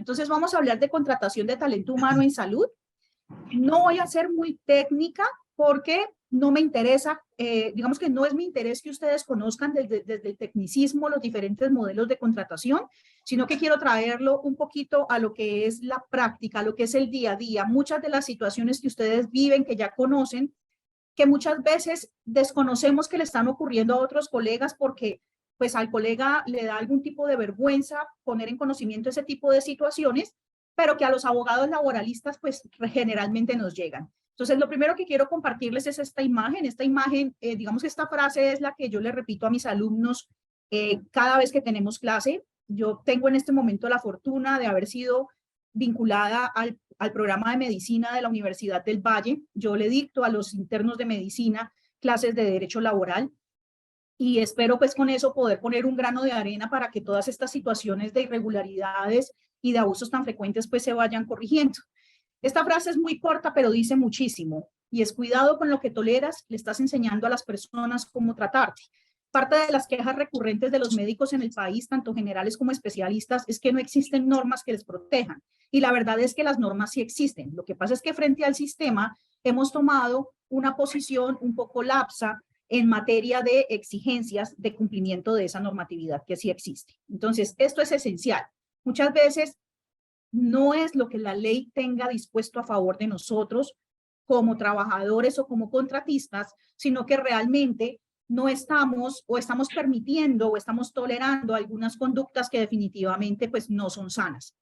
Entonces vamos a hablar de contratación de talento humano en salud. No voy a ser muy técnica porque no me interesa, digamos que no es mi interés que ustedes conozcan desde el tecnicismo los diferentes modelos de contratación, sino que quiero traerlo un poquito a lo que es la práctica, a lo que es el día a día. Muchas de las situaciones que ustedes viven, que ya conocen, que muchas veces desconocemos que le están ocurriendo a otros colegas porque pues al colega le da algún tipo de vergüenza poner en conocimiento ese tipo de situaciones, pero que a los abogados laboralistas pues generalmente nos llegan. Entonces, lo primero que quiero compartirles es esta imagen. Esta imagen, digamos que esta frase es la que yo le repito a mis alumnos cada vez que tenemos clase. Yo tengo en este momento la fortuna de haber sido vinculada al programa de medicina de la Universidad del Valle. Yo le dicto a los internos de medicina clases de derecho laboral y espero pues con eso poder poner un grano de arena para que todas estas situaciones de irregularidades y de abusos tan frecuentes pues se vayan corrigiendo. Esta frase es muy corta, pero dice muchísimo, y es: cuidado con lo que toleras, le estás enseñando a las personas cómo tratarte. Parte de las quejas recurrentes de los médicos en el país, tanto generales como especialistas, es que no existen normas que les protejan. Y la verdad es que las normas sí existen. Lo que pasa es que frente al sistema hemos tomado una posición un poco lapsa en materia de exigencias de cumplimiento de esa normatividad que sí existe. Entonces, esto es esencial. Muchas veces no es lo que la ley tenga dispuesto a favor de nosotros como trabajadores o como contratistas, sino que realmente no estamos o estamos permitiendo o estamos tolerando algunas conductas que definitivamente pues no son sanas.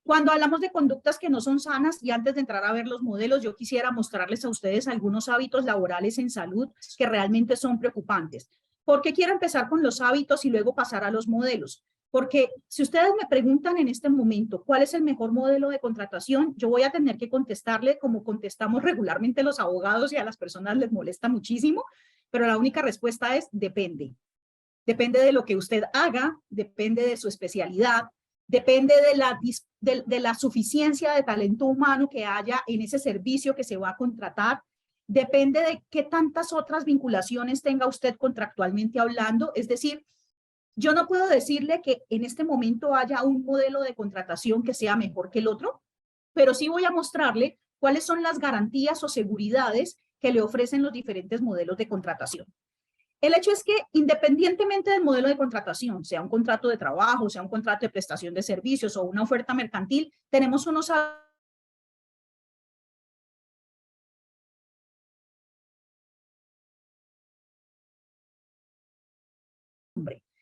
Cuando hablamos de conductas que no son sanas, y antes de entrar a ver los modelos, yo quisiera mostrarles a ustedes algunos hábitos laborales en salud que realmente son preocupantes. ¿Por qué quiero empezar con los hábitos y luego pasar a los modelos? Porque si ustedes me preguntan en este momento cuál es el mejor modelo de contratación, yo voy a tener que contestarle como contestamos regularmente los abogados y a las personas les molesta muchísimo, pero la única respuesta es depende. Depende de lo que usted haga, depende de su especialidad, depende de la suficiencia de talento humano que haya en ese servicio que se va a contratar, depende de qué tantas otras vinculaciones tenga usted contractualmente hablando. Es decir, yo no puedo decirle que en este momento haya un modelo de contratación que sea mejor que el otro, pero sí voy a mostrarle cuáles son las garantías o seguridades que le ofrecen los diferentes modelos de contratación. El hecho es que independientemente del modelo de contratación, sea un contrato de trabajo, sea un contrato de prestación de servicios o una oferta mercantil, tenemos unos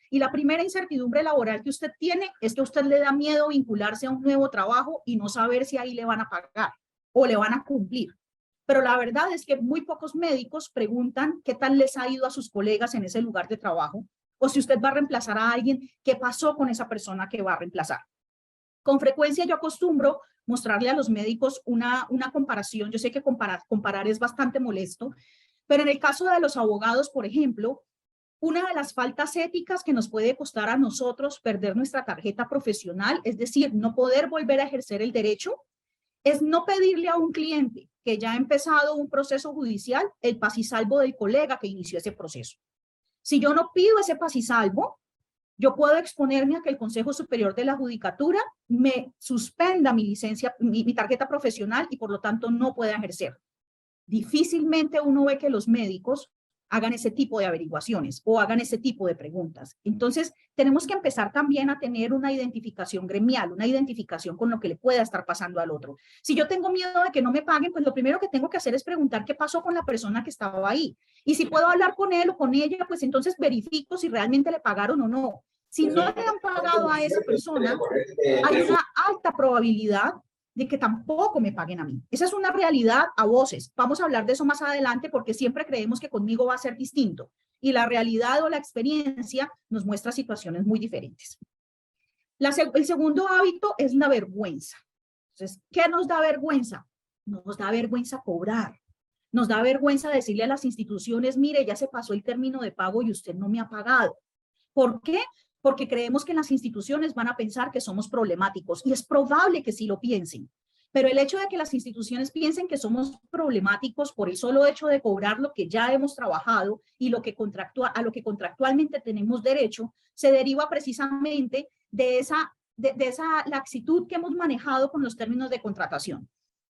y la primera incertidumbre laboral que usted tiene es que a usted le da miedo vincularse a un nuevo trabajo y no saber si ahí le van a pagar o le van a cumplir. Pero la verdad es que muy pocos médicos preguntan qué tal les ha ido a sus colegas en ese lugar de trabajo, o si usted va a reemplazar a alguien, qué pasó con esa persona que va a reemplazar. Con frecuencia yo acostumbro mostrarle a los médicos una comparación. Yo sé que comparar es bastante molesto, pero en el caso de los abogados, por ejemplo, una de las faltas éticas que nos puede costar a nosotros perder nuestra tarjeta profesional, es decir, no poder volver a ejercer el derecho, es no pedirle a un cliente que ya ha empezado un proceso judicial el paz y salvo del colega que inició ese proceso. Si yo no pido ese paz y salvo, yo puedo exponerme a que el Consejo Superior de la Judicatura me suspenda mi licencia, mi tarjeta profesional y por lo tanto no pueda ejercer. Difícilmente uno ve que los médicos hagan ese tipo de averiguaciones o hagan ese tipo de preguntas. Entonces, tenemos que empezar también a tener una identificación gremial, una identificación con lo que le pueda estar pasando al otro. Si yo tengo miedo de que no me paguen, pues lo primero que tengo que hacer es preguntar qué pasó con la persona que estaba ahí. Y si puedo hablar con él o con ella, pues entonces verifico si realmente le pagaron o no. Si no le han pagado a esa persona, hay una alta probabilidad de que tampoco me paguen a mí. Esa es una realidad a voces. Vamos a hablar de eso más adelante porque siempre creemos que conmigo va a ser distinto. Y la realidad o la experiencia nos muestra situaciones muy diferentes. El segundo hábito es la vergüenza. Entonces, ¿qué nos da vergüenza? Nos da vergüenza cobrar. Nos da vergüenza decirle a las instituciones, mire, ya se pasó el término de pago y usted no me ha pagado. ¿Por qué? Porque creemos que las instituciones van a pensar que somos problemáticos y es probable que sí lo piensen. Pero el hecho de que las instituciones piensen que somos problemáticos por el solo hecho de cobrar lo que ya hemos trabajado y lo que a lo que contractualmente tenemos derecho, se deriva precisamente de esa de esa laxitud que hemos manejado con los términos de contratación.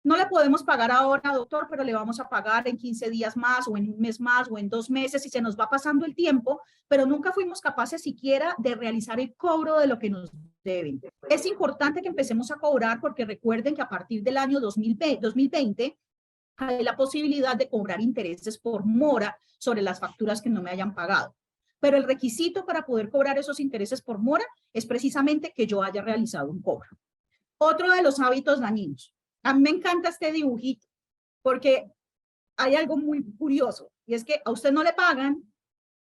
No le podemos pagar ahora, doctor, pero le vamos a pagar en 15 días más o en un mes más o en 2 meses y se nos va pasando el tiempo, pero nunca fuimos capaces siquiera de realizar el cobro de lo que nos deben. Es importante que empecemos a cobrar porque recuerden que a partir del año 2020 hay la posibilidad de cobrar intereses por mora sobre las facturas que no me hayan pagado. Pero el requisito para poder cobrar esos intereses por mora es precisamente que yo haya realizado un cobro. Otro de los hábitos dañinos. A mí me encanta este dibujito porque hay algo muy curioso y es que a usted no le pagan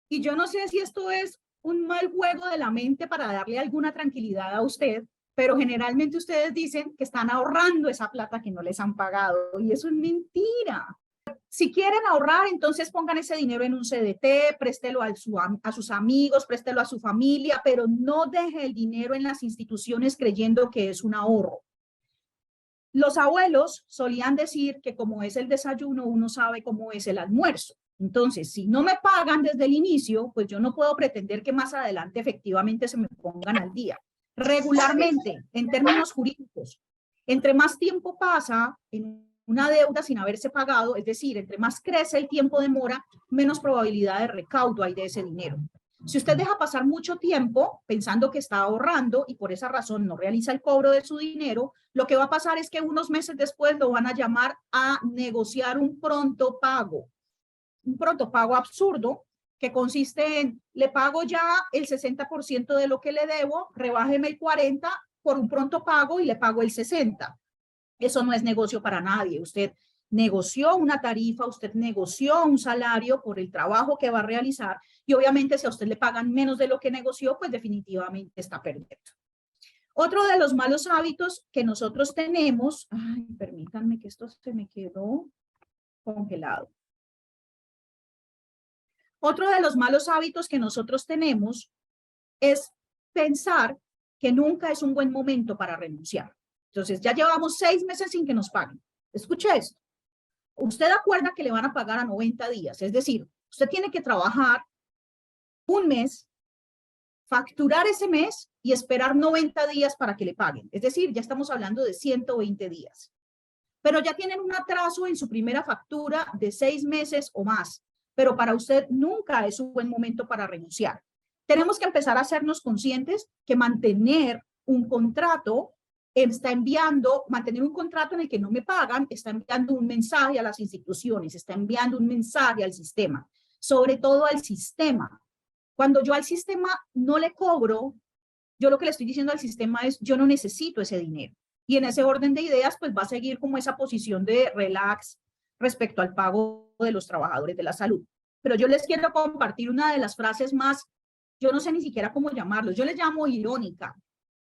y yo no sé si esto es un mal juego de la mente para darle alguna tranquilidad a usted, pero generalmente ustedes dicen que están ahorrando esa plata que no les han pagado y eso es mentira. Si quieren ahorrar, entonces pongan ese dinero en un CDT, préstelo a sus amigos, préstelo a su familia, pero no deje el dinero en las instituciones creyendo que es un ahorro. Los abuelos solían decir que como es el desayuno, uno sabe cómo es el almuerzo. Entonces, si no me pagan desde el inicio, pues yo no puedo pretender que más adelante efectivamente se me pongan al día. Regularmente, en términos jurídicos, entre más tiempo pasa en una deuda sin haberse pagado, es decir, entre más crece el tiempo de mora, menos probabilidad de recaudo hay de ese dinero. Si usted deja pasar mucho tiempo pensando que está ahorrando y por esa razón no realiza el cobro de su dinero, lo que va a pasar es que unos meses después lo van a llamar a negociar un pronto pago. Un pronto pago absurdo que consiste en, le pago ya el 60% de lo que le debo, rebájeme el 40% por un pronto pago y le pago el 60%. Eso no es negocio para nadie. Usted negoció una tarifa, usted negoció un salario por el trabajo que va a realizar y obviamente si a usted le pagan menos de lo que negoció, pues definitivamente está perdiendo. Otro de los malos hábitos que nosotros tenemos, ay, permítanme que esto se me quedó congelado. Otro de los malos hábitos que nosotros tenemos es pensar que nunca es un buen momento para renunciar. Entonces, ya llevamos 6 meses sin que nos paguen. Escuche esto. Usted acuerda que le van a pagar a 90 días. Es decir, usted tiene que trabajar un mes, facturar ese mes y esperar 90 días para que le paguen. Es decir, ya estamos hablando de 120 días. Pero ya tienen un atraso en su primera factura de 6 meses o más. Pero para usted nunca es un buen momento para renunciar. Tenemos que empezar a hacernos conscientes que mantener un contrato mantener un contrato en el que no me pagan, está enviando un mensaje a las instituciones, está enviando un mensaje al sistema, sobre todo al sistema. Cuando yo al sistema no le cobro, yo lo que le estoy diciendo al sistema es, yo no necesito ese dinero. Y en ese orden de ideas, pues va a seguir como esa posición de relax respecto al pago de los trabajadores de la salud. Pero yo les quiero compartir una de las frases más, yo no sé ni siquiera cómo llamarlo, yo le llamo irónica,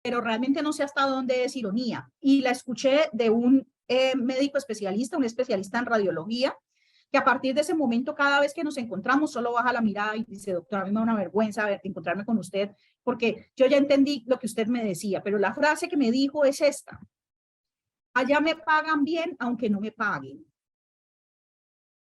pero realmente no sé hasta dónde es ironía. Y la escuché de un médico especialista, un especialista en radiología, que a partir de ese momento, cada vez que nos encontramos, solo baja la mirada y dice, doctor, a mí me da una vergüenza encontrarme con usted, porque yo ya entendí lo que usted me decía, pero la frase que me dijo es esta: allá me pagan bien, aunque no me paguen.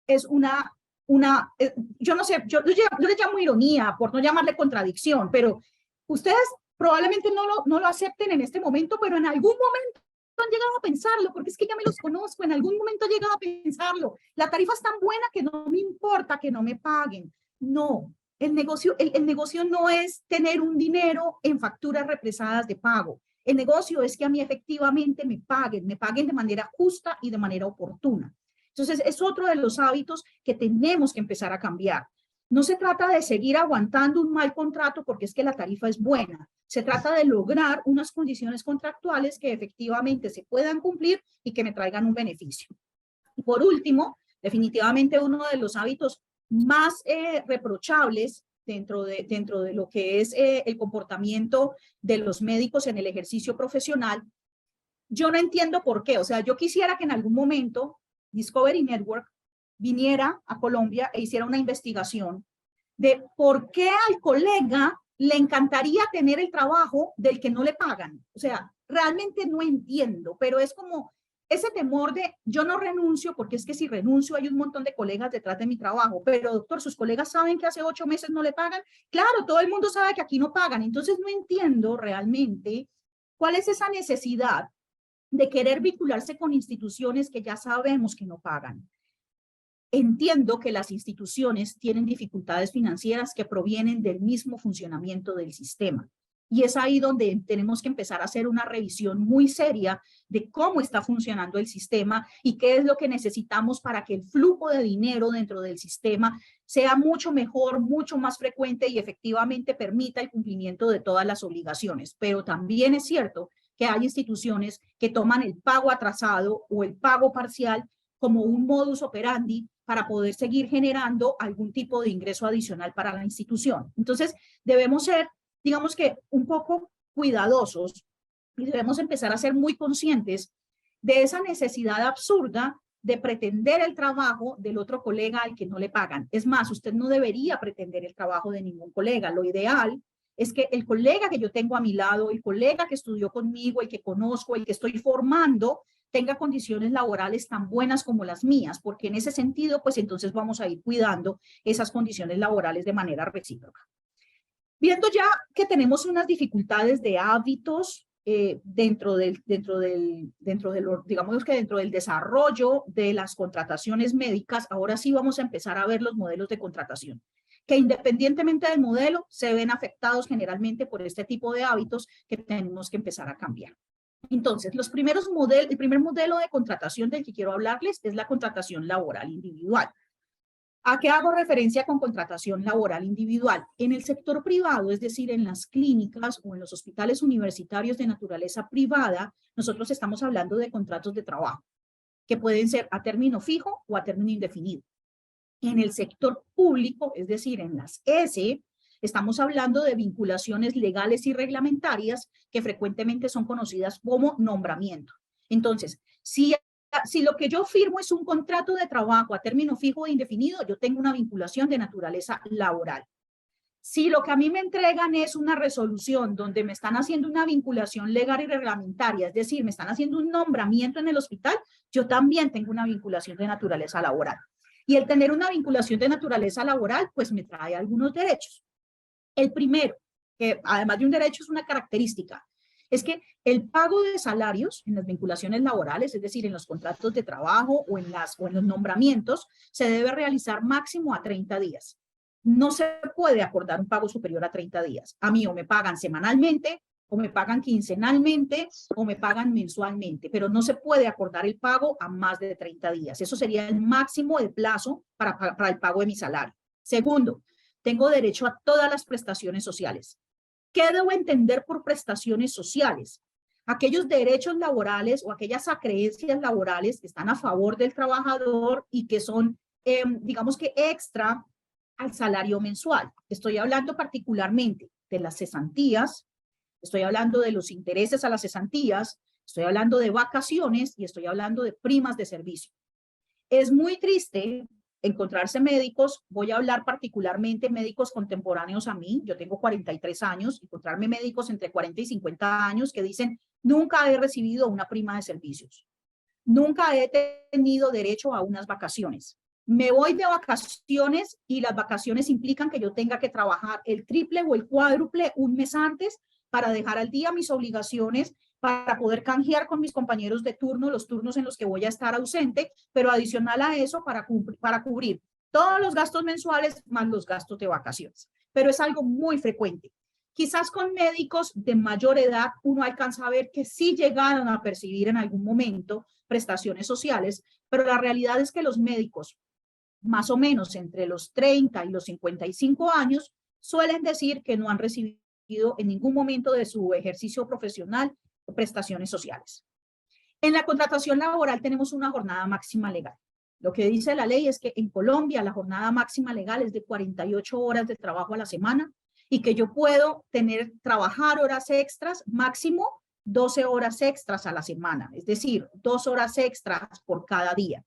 Es yo no sé, yo le llamo ironía, por no llamarle contradicción, pero ustedes probablemente no lo acepten en este momento, pero en algún momento han llegado a pensarlo, porque es que ya me los conozco, en algún momento he llegado a pensarlo. La tarifa es tan buena que no me importa que no me paguen. No, el negocio no es tener un dinero en facturas represadas de pago. El negocio es que a mí efectivamente me paguen de manera justa y de manera oportuna. Entonces, es otro de los hábitos que tenemos que empezar a cambiar. No se trata de seguir aguantando un mal contrato porque es que la tarifa es buena. Se trata de lograr unas condiciones contractuales que efectivamente se puedan cumplir y que me traigan un beneficio. Y por último, definitivamente uno de los hábitos más reprochables dentro de lo que es el comportamiento de los médicos en el ejercicio profesional, yo no entiendo por qué. O sea, yo quisiera que en algún momento Discovery Network viniera a Colombia e hiciera una investigación de por qué al colega le encantaría tener el trabajo del que no le pagan. O sea, realmente no entiendo, pero es como ese temor de yo no renuncio porque es que si renuncio hay un montón de colegas detrás de mi trabajo, pero doctor, sus colegas saben que hace 8 meses no le pagan. Claro, todo el mundo sabe que aquí no pagan, entonces no entiendo realmente ¿Cuál es esa necesidad de querer vincularse con instituciones que ya sabemos que no pagan? Entiendo que las instituciones tienen dificultades financieras que provienen del mismo funcionamiento del sistema. Y es ahí donde tenemos que empezar a hacer una revisión muy seria de cómo está funcionando el sistema y qué es lo que necesitamos para que el flujo de dinero dentro del sistema sea mucho mejor, mucho más frecuente y efectivamente permita el cumplimiento de todas las obligaciones. Pero también es cierto que hay instituciones que toman el pago atrasado o el pago parcial como un modus operandi para poder seguir generando algún tipo de ingreso adicional para la institución. Entonces, debemos ser, digamos que, un poco cuidadosos y debemos empezar a ser muy conscientes de esa necesidad absurda de pretender el trabajo del otro colega al que no le pagan. Es más, usted no debería pretender el trabajo de ningún colega. Lo ideal es que el colega que yo tengo a mi lado, el colega que estudió conmigo, el que conozco, el que estoy formando, tenga condiciones laborales tan buenas como las mías, porque en ese sentido, pues entonces vamos a ir cuidando esas condiciones laborales de manera recíproca. Viendo ya que tenemos unas dificultades de hábitos dentro del desarrollo de las contrataciones médicas, ahora sí vamos a empezar a ver los modelos de contratación, que independientemente del modelo, se ven afectados generalmente por este tipo de hábitos que tenemos que empezar a cambiar. Entonces, el primer modelo de contratación del que quiero hablarles es la contratación laboral individual. ¿A qué hago referencia con contratación laboral individual? En el sector privado, es decir, en las clínicas o en los hospitales universitarios de naturaleza privada, nosotros estamos hablando de contratos de trabajo, que pueden ser a término fijo o a término indefinido. En el sector público, es decir, en las ESE, estamos hablando de vinculaciones legales y reglamentarias que frecuentemente son conocidas como nombramiento. Entonces, si lo que yo firmo es un contrato de trabajo a término fijo e indefinido, yo tengo una vinculación de naturaleza laboral. Si lo que a mí me entregan es una resolución donde me están haciendo una vinculación legal y reglamentaria, es decir, me están haciendo un nombramiento en el hospital, yo también tengo una vinculación de naturaleza laboral. Y el tener una vinculación de naturaleza laboral, pues me trae algunos derechos. El primero, que además de un derecho es una característica, es que el pago de salarios en las vinculaciones laborales, es decir, en los contratos de trabajo o en los nombramientos, se debe realizar máximo a 30 días. No se puede acordar un pago superior a 30 días. A mí o me pagan semanalmente, o me pagan quincenalmente, o me pagan mensualmente, pero no se puede acordar el pago a más de 30 días. Eso sería el máximo de plazo para el pago de mi salario. Segundo, tengo derecho a todas las prestaciones sociales. ¿Qué debo entender por prestaciones sociales? Aquellos derechos laborales o aquellas acreencias laborales que están a favor del trabajador y que son, digamos que extra al salario mensual. Estoy hablando particularmente de las cesantías, estoy hablando de los intereses a las cesantías, estoy hablando de vacaciones y estoy hablando de primas de servicio. Es muy triste encontrarse médicos, voy a hablar particularmente médicos contemporáneos a mí, yo tengo 43 años, encontrarme médicos entre 40 y 50 años que dicen, nunca he recibido una prima de servicios, nunca he tenido derecho a unas vacaciones. Me voy de vacaciones y las vacaciones implican que yo tenga que trabajar el triple o el cuádruple un mes antes para dejar al día mis obligaciones, para poder canjear con mis compañeros de turno los turnos en los que voy a estar ausente, pero adicional a eso para cubrir todos los gastos mensuales más los gastos de vacaciones. Pero es algo muy frecuente. Quizás con médicos de mayor edad uno alcanza a ver que sí llegaron a percibir en algún momento prestaciones sociales, pero la realidad es que los médicos más o menos entre los 30 y los 55 años suelen decir que no han recibido en ningún momento de su ejercicio profesional prestaciones sociales. En la contratación laboral tenemos una jornada máxima legal. Lo que dice la ley es que en Colombia la jornada máxima legal es de 48 horas de trabajo a la semana y que yo puedo trabajar horas extras, máximo 12 horas extras a la semana, es decir, 2 horas extras por cada día.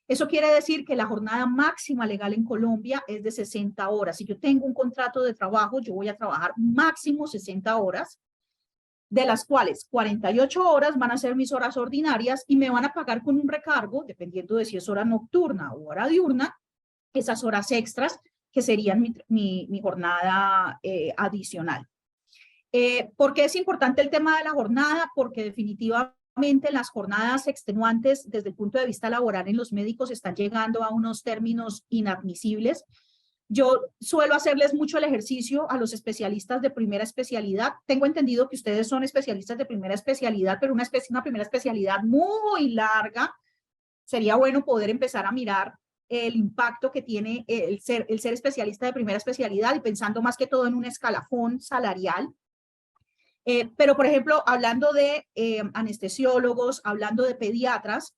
Eso quiere decir que la jornada máxima legal en Colombia es de 60 horas. Si yo tengo un contrato de trabajo, yo voy a trabajar máximo 60 horas, de las cuales 48 horas van a ser mis horas ordinarias y me van a pagar con un recargo, dependiendo de si es hora nocturna o hora diurna, esas horas extras que serían mi jornada adicional. ¿Por qué es importante el tema de la jornada? Porque definitivamente las jornadas extenuantes desde el punto de vista laboral en los médicos están llegando a unos términos inadmisibles. Yo suelo hacerles mucho el ejercicio a los especialistas de primera especialidad. Tengo entendido que ustedes son especialistas de primera especialidad, pero una primera especialidad muy larga. Sería bueno poder empezar a mirar el impacto que tiene el ser especialista de primera especialidad y pensando más que todo en un escalafón salarial. Pero, por ejemplo, hablando de anestesiólogos, hablando de pediatras,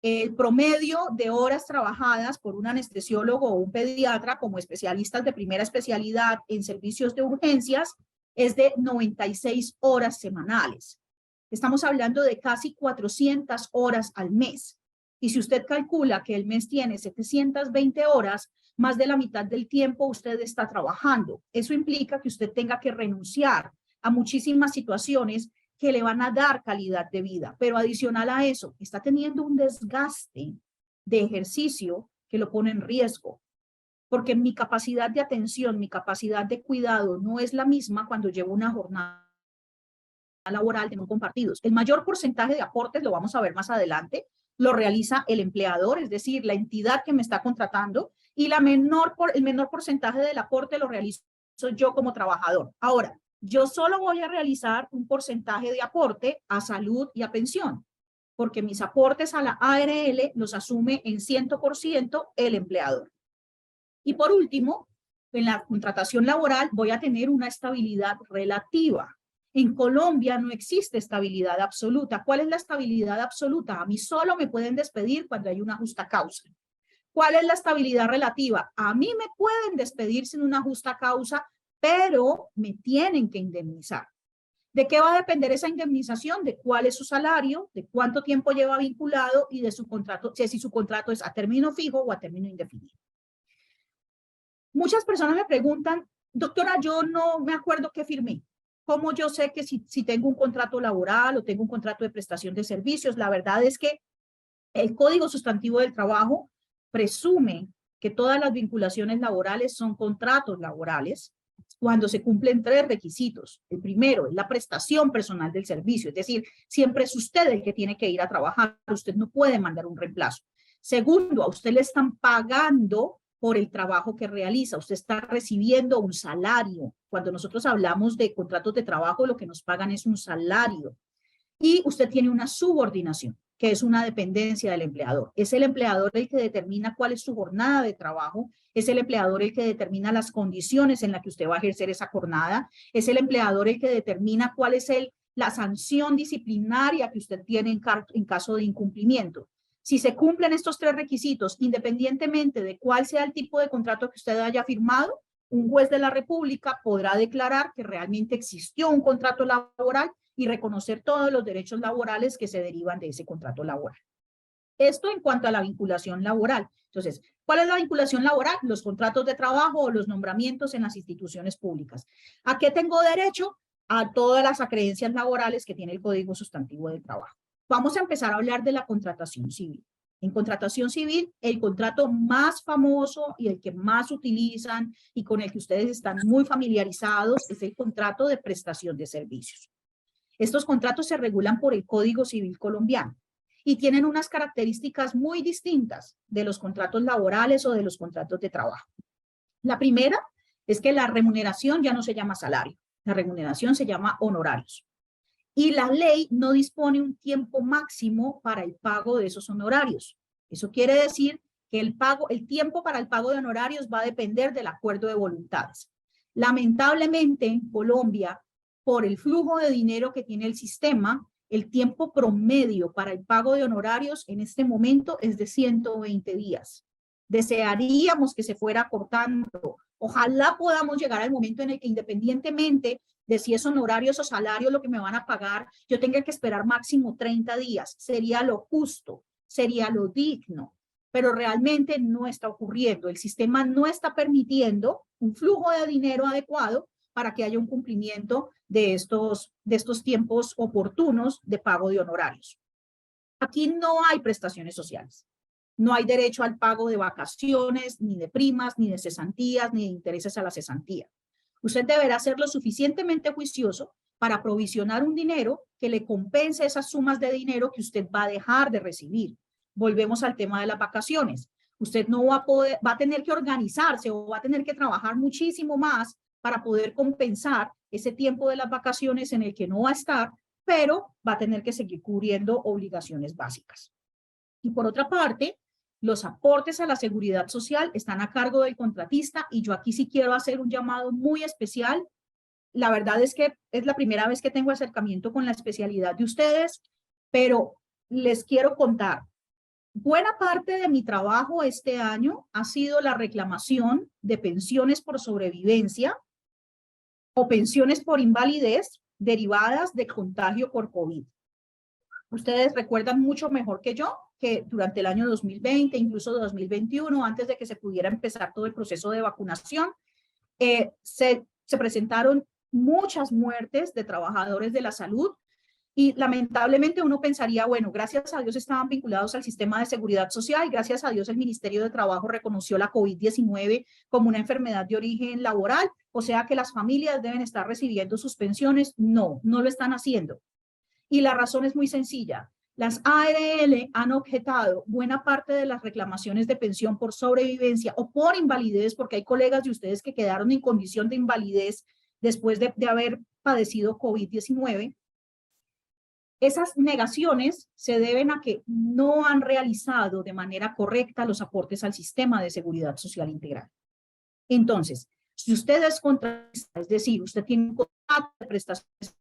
el promedio de horas trabajadas por un anestesiólogo o un pediatra como especialistas de primera especialidad en servicios de urgencias es de 96 horas semanales. Estamos hablando de casi 400 horas al mes. Y si usted calcula que el mes tiene 720 horas, más de la mitad del tiempo usted está trabajando. Eso implica que usted tenga que renunciar a muchísimas situaciones que le van a dar calidad de vida, pero adicional a eso, está teniendo un desgaste de ejercicio que lo pone en riesgo, porque mi capacidad de atención, mi capacidad de cuidado no es la misma cuando llevo una jornada laboral de no compartidos. El mayor porcentaje de aportes, lo vamos a ver más adelante, lo realiza el empleador, es decir, la entidad que me está contratando, y el menor porcentaje del aporte lo realizo yo como trabajador. Ahora, yo solo voy a realizar un porcentaje de aporte a salud y a pensión, porque mis aportes a la ARL los asume en 100% el empleador. Y por último, en la contratación laboral voy a tener una estabilidad relativa. En Colombia no existe estabilidad absoluta. ¿Cuál es la estabilidad absoluta? A mí solo me pueden despedir cuando hay una justa causa. ¿Cuál es la estabilidad relativa? A mí me pueden despedir sin una justa causa, pero me tienen que indemnizar. ¿De qué va a depender esa indemnización? De cuál es su salario, de cuánto tiempo lleva vinculado y de su contrato, si su contrato es a término fijo o a término indefinido. Muchas personas me preguntan, doctora, yo no me acuerdo qué firmé. ¿Cómo yo sé que si tengo un contrato laboral o tengo un contrato de prestación de servicios? La verdad es que el Código Sustantivo del Trabajo presume que todas las vinculaciones laborales son contratos laborales cuando se cumplen 3 requisitos. El primero es la prestación personal del servicio, es decir, siempre es usted el que tiene que ir a trabajar, usted no puede mandar un reemplazo. Segundo, a usted le están pagando por el trabajo que realiza, usted está recibiendo un salario. Cuando nosotros hablamos de contratos de trabajo, lo que nos pagan es un salario. Y usted tiene una subordinación, que es una dependencia del empleador. Es el empleador el que determina cuál es su jornada de trabajo, es el empleador el que determina las condiciones en las que usted va a ejercer esa jornada, es el empleador el que determina cuál es la sanción disciplinaria que usted tiene en caso de incumplimiento. Si se cumplen estos 3 requisitos, independientemente de cuál sea el tipo de contrato que usted haya firmado, un juez de la República podrá declarar que realmente existió un contrato laboral y reconocer todos los derechos laborales que se derivan de ese contrato laboral. Esto en cuanto a la vinculación laboral. Entonces, ¿cuál es la vinculación laboral? Los contratos de trabajo o los nombramientos en las instituciones públicas. ¿A qué tengo derecho? A todas las acreencias laborales que tiene el Código Sustantivo del Trabajo. Vamos a empezar a hablar de la contratación civil. En contratación civil, el contrato más famoso y el que más utilizan y con el que ustedes están muy familiarizados es el contrato de prestación de servicios. Estos contratos se regulan por el Código Civil colombiano y tienen unas características muy distintas de los contratos laborales o de los contratos de trabajo. La primera es que la remuneración ya no se llama salario, la remuneración se llama honorarios. Y la ley no dispone un tiempo máximo para el pago de esos honorarios. Eso quiere decir que el tiempo para el pago de honorarios va a depender del acuerdo de voluntades. Lamentablemente en Colombia, por el flujo de dinero que tiene el sistema, el tiempo promedio para el pago de honorarios en este momento es de 120 días. Desearíamos que se fuera cortando. Ojalá podamos llegar al momento en el que independientemente de si es honorarios o salarios lo que me van a pagar, yo tenga que esperar máximo 30 días. Sería lo justo, sería lo digno, pero realmente no está ocurriendo. El sistema no está permitiendo un flujo de dinero adecuado para que haya un cumplimiento de estos tiempos oportunos de pago de honorarios. Aquí no hay prestaciones sociales. No hay derecho al pago de vacaciones, ni de primas, ni de cesantías, ni de intereses a la cesantía. Usted deberá ser lo suficientemente juicioso para provisionar un dinero que le compense esas sumas de dinero que usted va a dejar de recibir. Volvemos al tema de las vacaciones. Usted no va a poder, va a tener que organizarse o va a tener que trabajar muchísimo más para poder compensar ese tiempo de las vacaciones en el que no va a estar, pero va a tener que seguir cubriendo obligaciones básicas. Y por otra parte, los aportes a la seguridad social están a cargo del contratista y yo aquí sí quiero hacer un llamado muy especial. La verdad es que es la primera vez que tengo acercamiento con la especialidad de ustedes, pero les quiero contar. Buena parte de mi trabajo este año ha sido la reclamación de pensiones por sobrevivencia o pensiones por invalidez derivadas de contagio por COVID. Ustedes recuerdan mucho mejor que yo que durante el año 2020, incluso 2021, antes de que se pudiera empezar todo el proceso de vacunación, se presentaron muchas muertes de trabajadores de la salud y lamentablemente uno pensaría, bueno, gracias a Dios estaban vinculados al sistema de seguridad social, gracias a Dios el Ministerio de Trabajo reconoció la COVID-19 como una enfermedad de origen laboral, o sea que las familias deben estar recibiendo sus pensiones. No, no lo están haciendo. Y la razón es muy sencilla. Las ARL han objetado buena parte de las reclamaciones de pensión por sobrevivencia o por invalidez, porque hay colegas de ustedes que quedaron en condición de invalidez después de haber padecido COVID-19. Esas negaciones se deben a que no han realizado de manera correcta los aportes al sistema de seguridad social integral. Entonces, si usted es contratista, es decir, usted tiene un contrato de prestaciones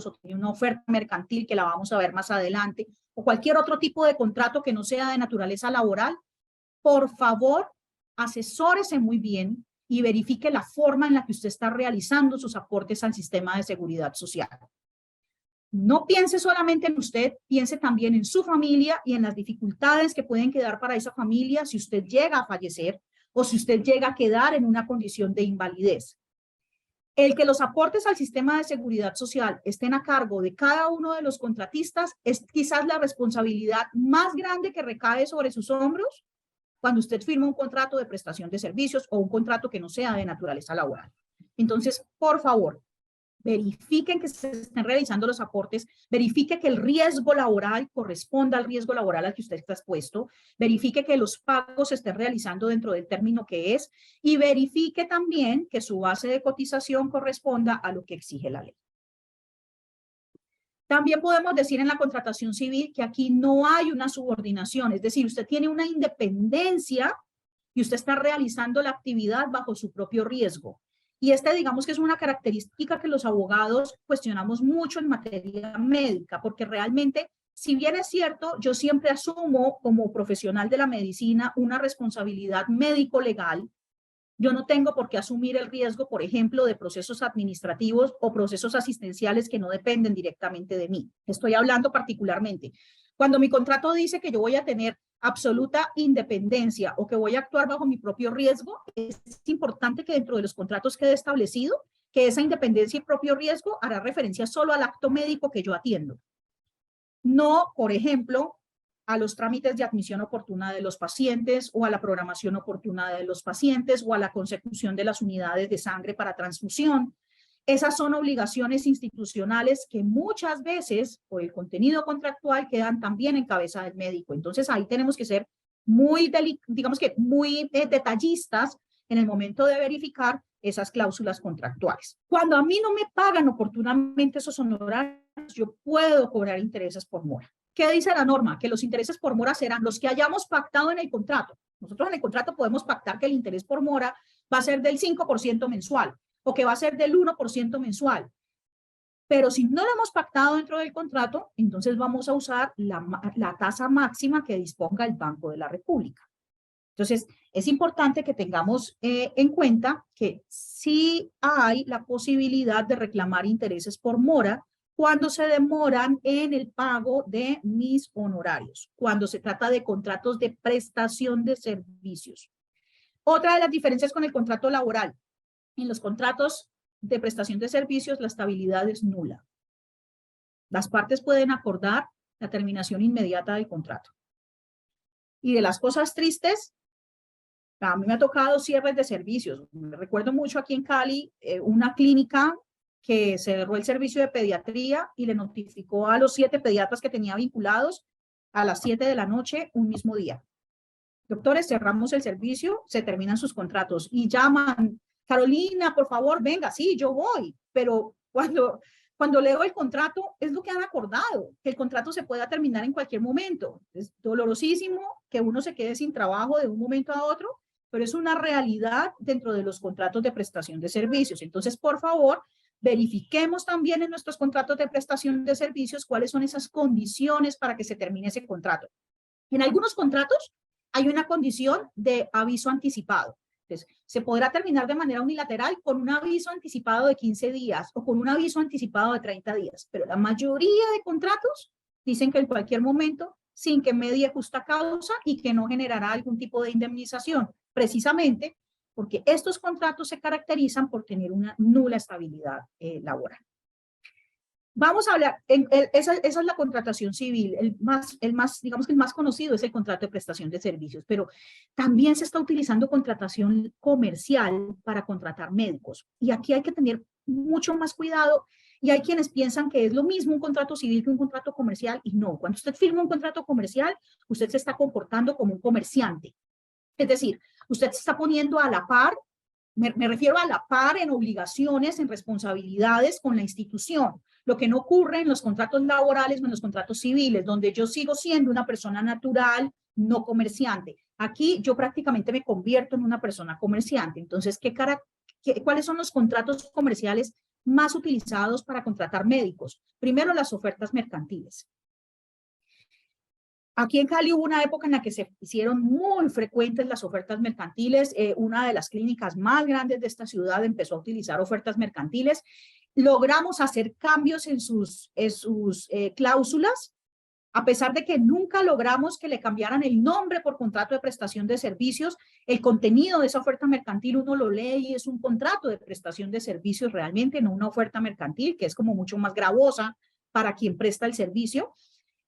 o tiene una oferta mercantil que la vamos a ver más adelante, o cualquier otro tipo de contrato que no sea de naturaleza laboral, por favor, asesórese muy bien y verifique la forma en la que usted está realizando sus aportes al sistema de seguridad social. No piense solamente en usted, piense también en su familia y en las dificultades que pueden quedar para esa familia si usted llega a fallecer o si usted llega a quedar en una condición de invalidez. El que los aportes al sistema de seguridad social estén a cargo de cada uno de los contratistas es quizás la responsabilidad más grande que recae sobre sus hombros cuando usted firma un contrato de prestación de servicios o un contrato que no sea de naturaleza laboral. Entonces, por favor, verifiquen que se estén realizando los aportes, verifique que el riesgo laboral corresponda al riesgo laboral al que usted está expuesto, verifique que los pagos se estén realizando dentro del término que es y verifique también que su base de cotización corresponda a lo que exige la ley. También podemos decir en la contratación civil que aquí no hay una subordinación, es decir, usted tiene una independencia y usted está realizando la actividad bajo su propio riesgo. Y digamos que es una característica que los abogados cuestionamos mucho en materia médica, porque realmente, si bien es cierto, yo siempre asumo como profesional de la medicina una responsabilidad médico-legal, yo no tengo por qué asumir el riesgo, por ejemplo, de procesos administrativos o procesos asistenciales que no dependen directamente de mí. Estoy hablando particularmente. Cuando mi contrato dice que yo voy a tener absoluta independencia o que voy a actuar bajo mi propio riesgo, es importante que dentro de los contratos quede establecido que esa independencia y propio riesgo hará referencia solo al acto médico que yo atiendo. No, por ejemplo, a los trámites de admisión oportuna de los pacientes o a la programación oportuna de los pacientes o a la consecución de las unidades de sangre para transfusión. Esas son obligaciones institucionales que muchas veces, por el contenido contractual, quedan también en cabeza del médico. Entonces, ahí tenemos que ser muy, digamos que muy detallistas en el momento de verificar esas cláusulas contractuales. Cuando a mí no me pagan oportunamente esos honorarios, yo puedo cobrar intereses por mora. ¿Qué dice la norma? Que los intereses por mora serán los que hayamos pactado en el contrato. Nosotros en el contrato podemos pactar que el interés por mora va a ser del 5% mensual o que va a ser del 1% mensual. Pero si no lo hemos pactado dentro del contrato, entonces vamos a usar la tasa máxima que disponga el Banco de la República. Entonces, es importante que tengamos en cuenta que sí hay la posibilidad de reclamar intereses por mora cuando se demoran en el pago de mis honorarios, cuando se trata de contratos de prestación de servicios. Otra de las diferencias con el contrato laboral, en los contratos de prestación de servicios la estabilidad es nula. Las partes pueden acordar la terminación inmediata del contrato. Y de las cosas tristes, A mí me ha tocado cierres de servicios. Me recuerdo mucho aquí en Cali, una clínica que cerró el servicio de pediatría y le notificó a los 7 pediatras que tenía vinculados a las 7 de la noche un mismo día. Doctores, cerramos el servicio, se terminan sus contratos y llaman, Carolina, por favor, venga, sí, yo voy, pero cuando leo el contrato es lo que han acordado, que el contrato se pueda terminar en cualquier momento. Es dolorosísimo que uno se quede sin trabajo de un momento a otro, pero es una realidad dentro de los contratos de prestación de servicios. Entonces, por favor, verifiquemos también en nuestros contratos de prestación de servicios cuáles son esas condiciones para que se termine ese contrato. En algunos contratos hay una condición de aviso anticipado. Entonces, se podrá terminar de manera unilateral con un aviso anticipado de 15 días o con un aviso anticipado de 30 días, pero la mayoría de contratos dicen que en cualquier momento, sin que medie justa causa y que no generará algún tipo de indemnización, precisamente porque estos contratos se caracterizan por tener una nula estabilidad laboral. Vamos a hablar, esa es la contratación civil, digamos que el más conocido es el contrato de prestación de servicios, pero también se está utilizando contratación comercial para contratar médicos. Y aquí hay que tener mucho más cuidado y hay quienes piensan que es lo mismo un contrato civil que un contrato comercial y no. Cuando usted firma un contrato comercial, usted se está comportando como un comerciante. Es decir, usted se está poniendo a la par, me refiero a la par en obligaciones, en responsabilidades con la institución. Lo que no ocurre en los contratos laborales o en los contratos civiles, donde yo sigo siendo una persona natural, no comerciante. Aquí yo prácticamente me convierto en una persona comerciante. Entonces, ¿cuáles son los contratos comerciales más utilizados para contratar médicos? Primero, las ofertas mercantiles. Aquí en Cali hubo una época en la que se hicieron muy frecuentes las ofertas mercantiles. Una de las clínicas más grandes de esta ciudad empezó a utilizar ofertas mercantiles. Logramos hacer cambios en sus cláusulas, a pesar de que nunca logramos que le cambiaran el nombre por contrato de prestación de servicios. El contenido de esa oferta mercantil uno lo lee y es un contrato de prestación de servicios realmente, no una oferta mercantil, que es como mucho más gravosa para quien presta el servicio.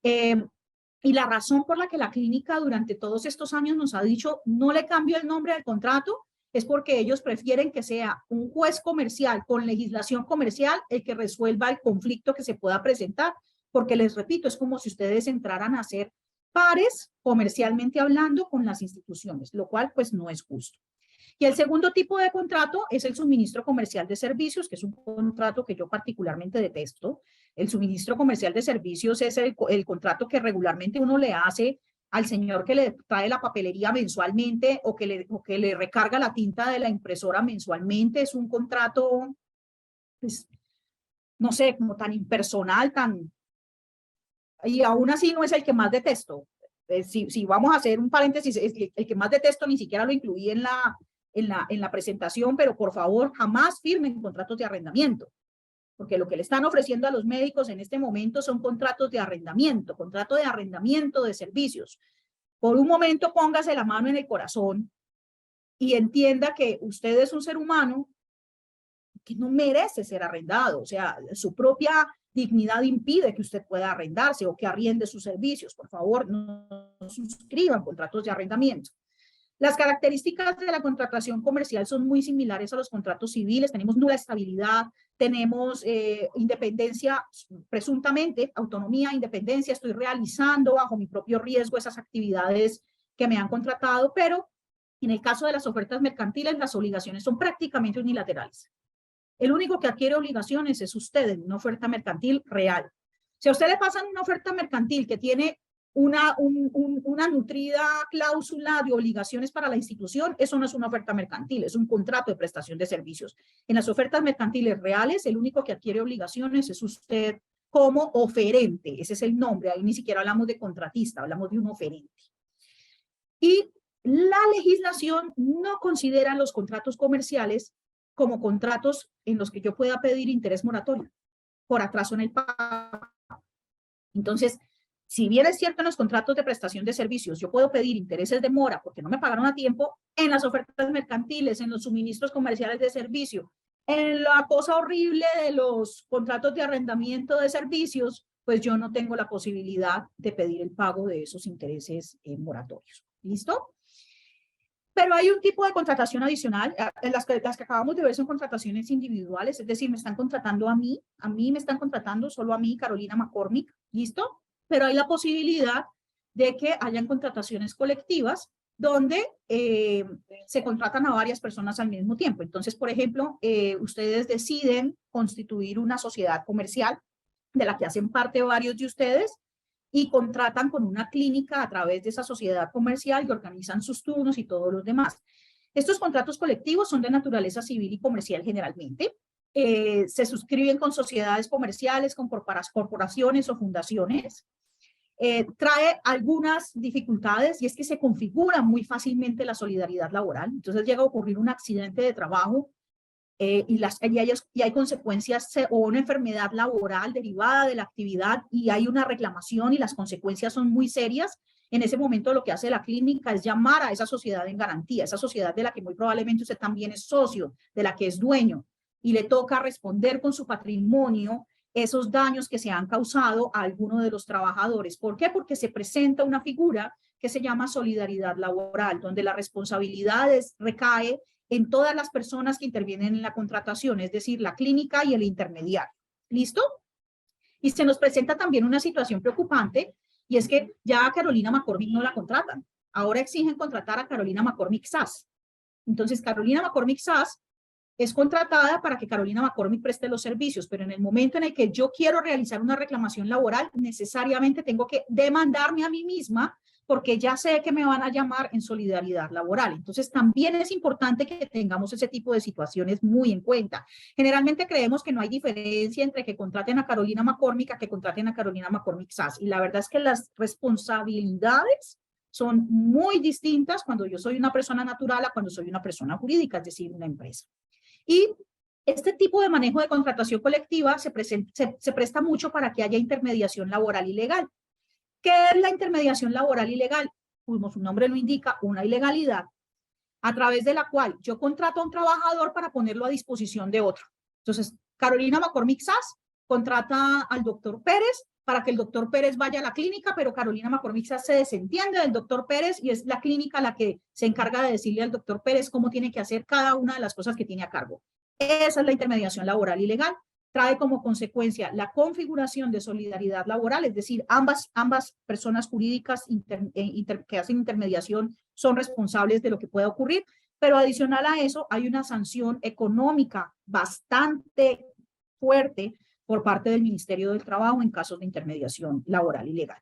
Y la razón por la que la clínica durante todos estos años nos ha dicho no le cambio el nombre al contrato es porque ellos prefieren que sea un juez comercial con legislación comercial el que resuelva el conflicto que se pueda presentar, porque les repito, es como si ustedes entraran a ser pares comercialmente hablando con las instituciones, lo cual pues no es justo. Y el segundo tipo de contrato es el suministro comercial de servicios, que es un contrato que yo particularmente detesto. El suministro comercial de servicios es el contrato que regularmente uno le hace al señor que le trae la papelería mensualmente o que le recarga la tinta de la impresora mensualmente. Es un contrato, pues, no sé, como tan impersonal, y aún así no es el que más detesto. Si vamos a hacer un paréntesis, el que más detesto ni siquiera lo incluí en la presentación, pero por favor jamás firmen contratos de arrendamiento, porque lo que le están ofreciendo a los médicos en este momento son contrato de arrendamiento de servicios. Por un momento póngase la mano en el corazón y entienda que usted es un ser humano que no merece ser arrendado, o sea, su propia dignidad impide que usted pueda arrendarse o que arriende sus servicios. Por favor, no suscriban contratos de arrendamiento. Las características de la contratación comercial son muy similares a los contratos civiles. Tenemos nula estabilidad, tenemos independencia, presuntamente, autonomía, independencia. Estoy realizando bajo mi propio riesgo esas actividades que me han contratado, pero en el caso de las ofertas mercantiles, las obligaciones son prácticamente unilaterales. El único que adquiere obligaciones es usted en una oferta mercantil real. Si a usted le pasan una oferta mercantil que tiene una nutrida cláusula de obligaciones para la institución, eso no es una oferta mercantil, es un contrato de prestación de servicios. En las ofertas mercantiles reales, el único que adquiere obligaciones es usted como oferente. Ese es el nombre, ahí ni siquiera hablamos de contratista, hablamos de un oferente. Y la legislación no considera los contratos comerciales como contratos en los que yo pueda pedir interés moratorio por atraso en el pago. Entonces, si bien es cierto en los contratos de prestación de servicios, yo puedo pedir intereses de mora porque no me pagaron a tiempo, en las ofertas mercantiles, en los suministros comerciales de servicio, en la cosa horrible de los contratos de arrendamiento de servicios, pues yo no tengo la posibilidad de pedir el pago de esos intereses moratorios. ¿Listo? Pero hay un tipo de contratación adicional, las que acabamos de ver son contrataciones individuales, es decir, me están contratando a mí me están contratando solo a mí, Carolina McCormick, ¿listo? Pero hay la posibilidad de que hayan contrataciones colectivas donde se contratan a varias personas al mismo tiempo. Entonces, por ejemplo, ustedes deciden constituir una sociedad comercial de la que hacen parte varios de ustedes y contratan con una clínica a través de esa sociedad comercial y organizan sus turnos y todos los demás. Estos contratos colectivos son de naturaleza civil y comercial generalmente. Se suscriben con sociedades comerciales, con corporaciones o fundaciones. Trae algunas dificultades y es que se configura muy fácilmente la solidaridad laboral. Entonces llega a ocurrir un accidente de trabajo y hay consecuencias o una enfermedad laboral derivada de la actividad y hay una reclamación y las consecuencias son muy serias. En ese momento lo que hace la clínica es llamar a esa sociedad en garantía, esa sociedad de la que muy probablemente usted también es socio, de la que es dueño, y le toca responder con su patrimonio esos daños que se han causado a alguno de los trabajadores. ¿Por qué? Porque se presenta una figura que se llama solidaridad laboral, donde la responsabilidad recae en todas las personas que intervienen en la contratación, es decir, la clínica y el intermediario. ¿Listo? Y se nos presenta también una situación preocupante, y es que ya a Carolina McCormick no la contratan. Ahora exigen contratar a Carolina McCormick SAS. Entonces, Carolina McCormick SAS es contratada para que Carolina McCormick preste los servicios, pero en el momento en el que yo quiero realizar una reclamación laboral, necesariamente tengo que demandarme a mí misma porque ya sé que me van a llamar en solidaridad laboral. Entonces, también es importante que tengamos ese tipo de situaciones muy en cuenta. Generalmente creemos que no hay diferencia entre que contraten a Carolina McCormick a que contraten a Carolina McCormick SAS, y la verdad es que las responsabilidades son muy distintas cuando yo soy una persona natural a cuando soy una persona jurídica, es decir, una empresa. Y este tipo de manejo de contratación colectiva se presta mucho para que haya intermediación laboral y legal. ¿Qué es la intermediación laboral y legal? Como su nombre lo indica, una ilegalidad a través de la cual yo contrato a un trabajador para ponerlo a disposición de otro. Entonces, Carolina McCormick SAS contrata al doctor Pérez para que el doctor Pérez vaya a la clínica, pero Carolina McCormick SAS se desentiende del doctor Pérez y es la clínica la que se encarga de decirle al doctor Pérez cómo tiene que hacer cada una de las cosas que tiene a cargo. Esa es la intermediación laboral y legal. Trae como consecuencia la configuración de solidaridad laboral, es decir, ambas personas jurídicas que hacen intermediación son responsables de lo que pueda ocurrir, pero adicional a eso hay una sanción económica bastante fuerte por parte del Ministerio del Trabajo en casos de intermediación laboral y legal.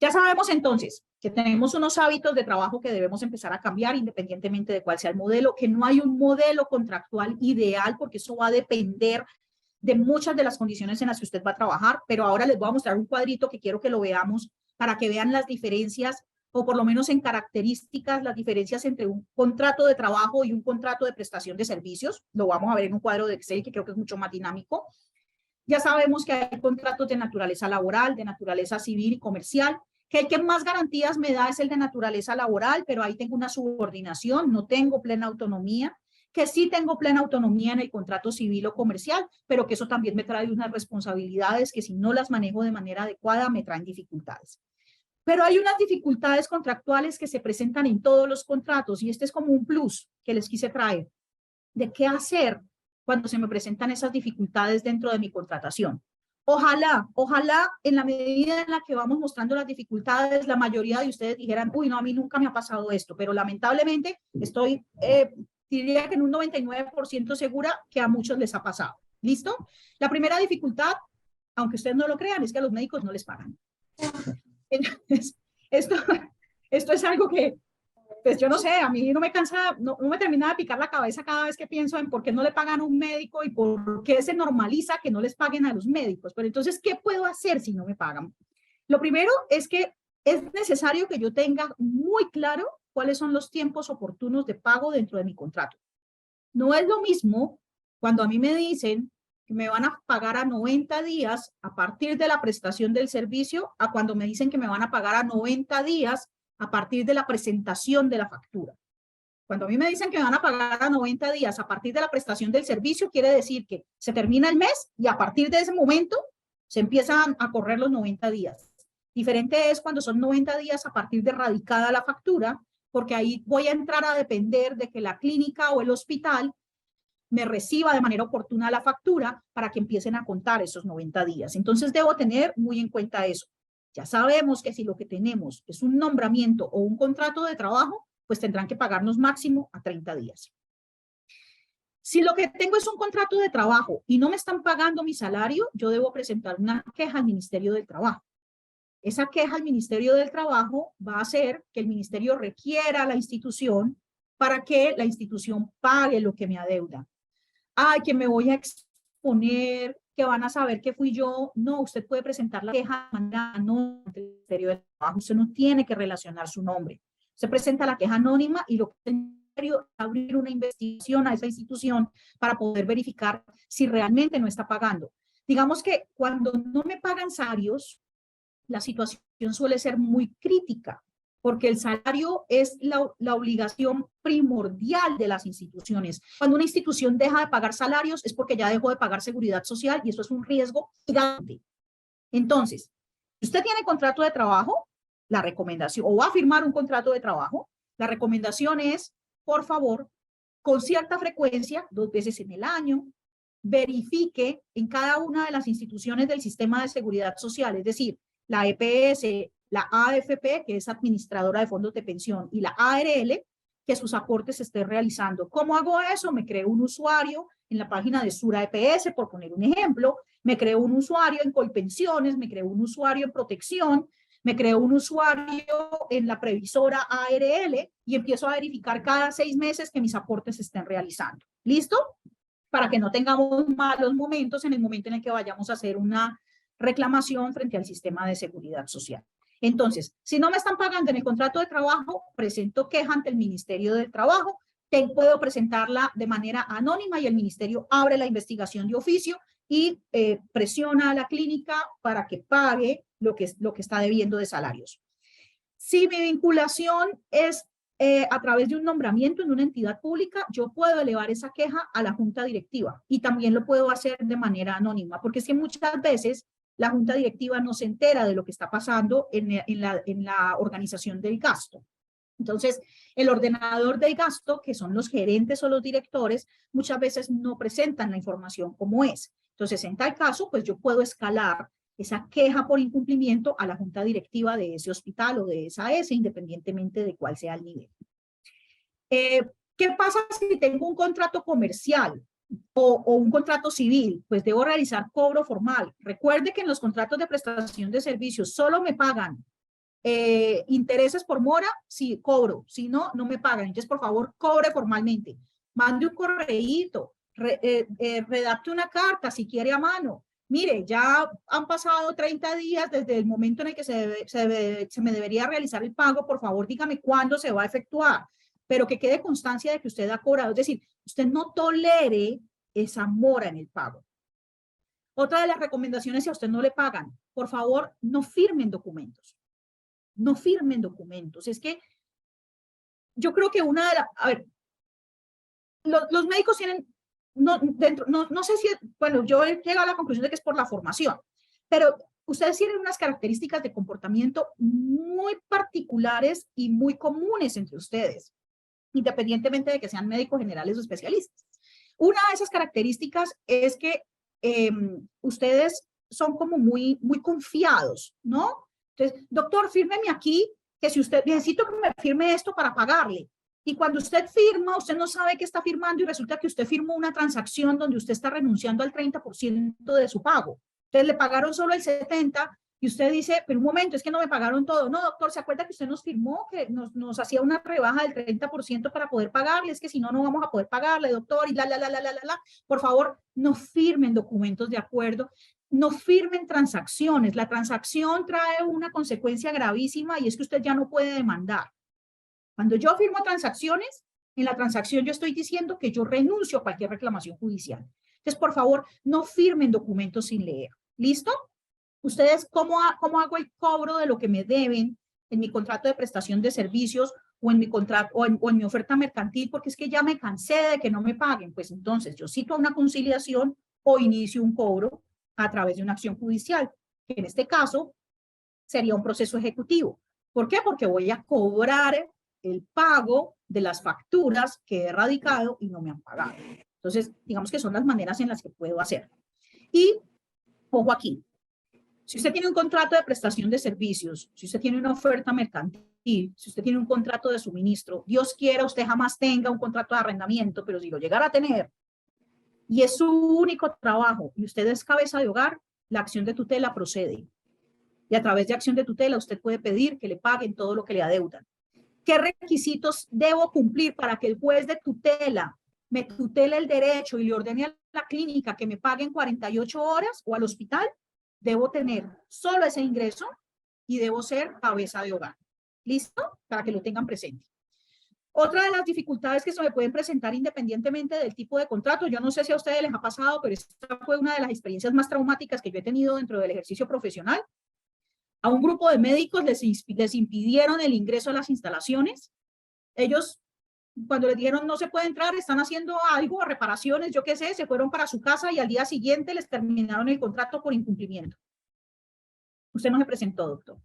Ya sabemos entonces que tenemos unos hábitos de trabajo que debemos empezar a cambiar independientemente de cuál sea el modelo, que no hay un modelo contractual ideal porque eso va a depender de muchas de las condiciones en las que usted va a trabajar, pero ahora les voy a mostrar un cuadrito que quiero que lo veamos para que vean las diferencias, o por lo menos en características, las diferencias entre un contrato de trabajo y un contrato de prestación de servicios. Lo vamos a ver en un cuadro de Excel que creo que es mucho más dinámico. Ya sabemos que hay contratos de naturaleza laboral, de naturaleza civil y comercial, que el que más garantías me da es el de naturaleza laboral, pero ahí tengo una subordinación, no tengo plena autonomía, que sí tengo plena autonomía en el contrato civil o comercial, pero que eso también me trae unas responsabilidades que si no las manejo de manera adecuada me traen dificultades. Pero hay unas dificultades contractuales que se presentan en todos los contratos y este es como un plus que les quise traer de qué hacer cuando se me presentan esas dificultades dentro de mi contratación. Ojalá en la medida en la que vamos mostrando las dificultades, la mayoría de ustedes dijeran, uy, no, a mí nunca me ha pasado esto, pero lamentablemente estoy, diría que en un 99% segura que a muchos les ha pasado. ¿Listo? La primera dificultad, aunque ustedes no lo crean, es que a los médicos no les pagan. Entonces, esto es algo que, pues yo no sé, a mí no me cansa, no me termina de picar la cabeza cada vez que pienso en por qué no le pagan a un médico y por qué se normaliza que no les paguen a los médicos. Pero entonces, ¿qué puedo hacer si no me pagan? Lo primero es que es necesario que yo tenga muy claro cuáles son los tiempos oportunos de pago dentro de mi contrato. No es lo mismo cuando a mí me dicen que me van a pagar a 90 días a partir de la prestación del servicio a cuando me dicen que me van a pagar a 90 días a partir de la presentación de la factura. Cuando a mí me dicen que me van a pagar a 90 días a partir de la prestación del servicio, quiere decir que se termina el mes y a partir de ese momento se empiezan a correr los 90 días. Diferente es cuando son 90 días a partir de radicada la factura, porque ahí voy a entrar a depender de que la clínica o el hospital me reciba de manera oportuna la factura para que empiecen a contar esos 90 días. Entonces debo tener muy en cuenta eso. Ya sabemos que si lo que tenemos es un nombramiento o un contrato de trabajo, pues tendrán que pagarnos máximo a 30 días. Si lo que tengo es un contrato de trabajo y no me están pagando mi salario, yo debo presentar una queja al Ministerio del Trabajo. Esa queja al Ministerio del Trabajo va a hacer que el ministerio requiera a la institución para que la institución pague lo que me adeuda. Ay, que me voy a exponer, que van a saber que fui yo. No, usted puede presentar la queja no ante el Ministerio del Trabajo. Usted no tiene que relacionar su nombre. Usted presenta la queja anónima y lo que es abrir una investigación a esa institución para poder verificar si realmente no está pagando. Digamos que cuando no me pagan salarios, la situación suele ser muy crítica, porque el salario es la obligación primordial de las instituciones. Cuando una institución deja de pagar salarios es porque ya dejó de pagar seguridad social y eso es un riesgo gigante. Entonces, si usted tiene contrato de trabajo, la recomendación, o va a firmar un contrato de trabajo, la recomendación es, por favor, con cierta frecuencia, 2 veces en el año, verifique en cada una de las instituciones del sistema de seguridad social, es decir, la EPS, la AFP, que es administradora de fondos de pensión, y la ARL, que sus aportes se estén realizando. ¿Cómo hago eso? Me creo un usuario en la página de Sura EPS, por poner un ejemplo, me creo un usuario en Colpensiones, me creo un usuario en Protección, me creo un usuario en la previsora ARL y empiezo a verificar cada 6 meses que mis aportes se estén realizando. ¿Listo? Para que no tengamos malos momentos en el momento en el que vayamos a hacer una reclamación frente al sistema de seguridad social. Entonces, si no me están pagando en el contrato de trabajo, presento queja ante el Ministerio del Trabajo, puedo presentarla de manera anónima y el ministerio abre la investigación de oficio y presiona a la clínica para que pague lo que está debiendo de salarios. Si mi vinculación es a través de un nombramiento en una entidad pública, yo puedo elevar esa queja a la junta directiva y también lo puedo hacer de manera anónima, porque es que muchas veces la junta directiva no se entera de lo que está pasando en la organización del gasto. Entonces, el ordenador del gasto, que son los gerentes o los directores, muchas veces no presentan la información como es. Entonces, en tal caso, pues yo puedo escalar esa queja por incumplimiento a la junta directiva de ese hospital o de esa AS, independientemente de cuál sea el nivel. ¿Qué pasa si tengo un contrato comercial o un contrato civil? Pues debo realizar cobro formal. Recuerde que en los contratos de prestación de servicios solo me pagan intereses por mora, sí, cobro, si no, no me pagan. Entonces, por favor, cobre formalmente. Mande un correíto, redacte una carta si quiere a mano. Mire, ya han pasado 30 días desde el momento en el que se me debería realizar el pago. Por favor, dígame cuándo se va a efectuar, pero que quede constancia de que usted ha cobrado. Es decir, usted no tolere esa mora en el pago. Otra de las recomendaciones, si a usted no le pagan, por favor, no firmen documentos. No firmen documentos. Es que yo creo que una de las... A ver, los médicos tienen... No sé si... Bueno, yo he llegado a la conclusión de que es por la formación, pero ustedes tienen unas características de comportamiento muy particulares y muy comunes entre ustedes, independientemente de que sean médicos generales o especialistas. Una de esas características es que ustedes son como muy confiados, ¿no? Entonces, doctor, fírmeme aquí, que si usted, necesito que me firme esto para pagarle. Y cuando usted firma, usted no sabe qué está firmando y resulta que usted firmó una transacción donde usted está renunciando al 30% de su pago. Entonces, le pagaron solo el 70% y usted dice, pero un momento, es que no me pagaron todo. No, doctor, ¿se acuerda que usted nos firmó que nos hacía una rebaja del 30% para poder pagarle? Es que si no, no vamos a poder pagarle, doctor, y la. Por favor, no firmen documentos de acuerdo. No firmen transacciones. La transacción trae una consecuencia gravísima y es que usted ya no puede demandar. Cuando yo firmo transacciones, en la transacción yo estoy diciendo que yo renuncio a cualquier reclamación judicial. Entonces, por favor, no firmen documentos sin leer. ¿Listo? Ustedes, ¿cómo hago el cobro de lo que me deben en mi contrato de prestación de servicios o en mi contrato o en mi oferta mercantil? Porque es que ya me cansé de que no me paguen. Pues entonces yo cito a una conciliación o inicio un cobro a través de una acción judicial, que en este caso sería un proceso ejecutivo. ¿Por qué? Porque voy a cobrar el pago de las facturas que he erradicado y no me han pagado. Entonces, digamos que son las maneras en las que puedo hacer. Y, ojo aquí, si usted tiene un contrato de prestación de servicios, si usted tiene una oferta mercantil, si usted tiene un contrato de suministro, Dios quiera usted jamás tenga un contrato de arrendamiento, pero si lo llegara a tener y es su único trabajo y usted es cabeza de hogar, la acción de tutela procede. Y a través de acción de tutela usted puede pedir que le paguen todo lo que le adeudan. ¿Qué requisitos debo cumplir para que el juez de tutela me tutele el derecho y le ordene a la clínica que me paguen 48 horas o al hospital? Debo tener solo ese ingreso y debo ser cabeza de hogar. ¿Listo? Para que lo tengan presente. Otra de las dificultades que se me pueden presentar independientemente del tipo de contrato, yo no sé si a ustedes les ha pasado, pero esta fue una de las experiencias más traumáticas que yo he tenido dentro del ejercicio profesional. A un grupo de médicos les impidieron el ingreso a las instalaciones. Ellos, cuando les dijeron no se puede entrar, están haciendo algo, reparaciones, yo qué sé, se fueron para su casa y al día siguiente les terminaron el contrato por incumplimiento. Usted no se presentó, doctor.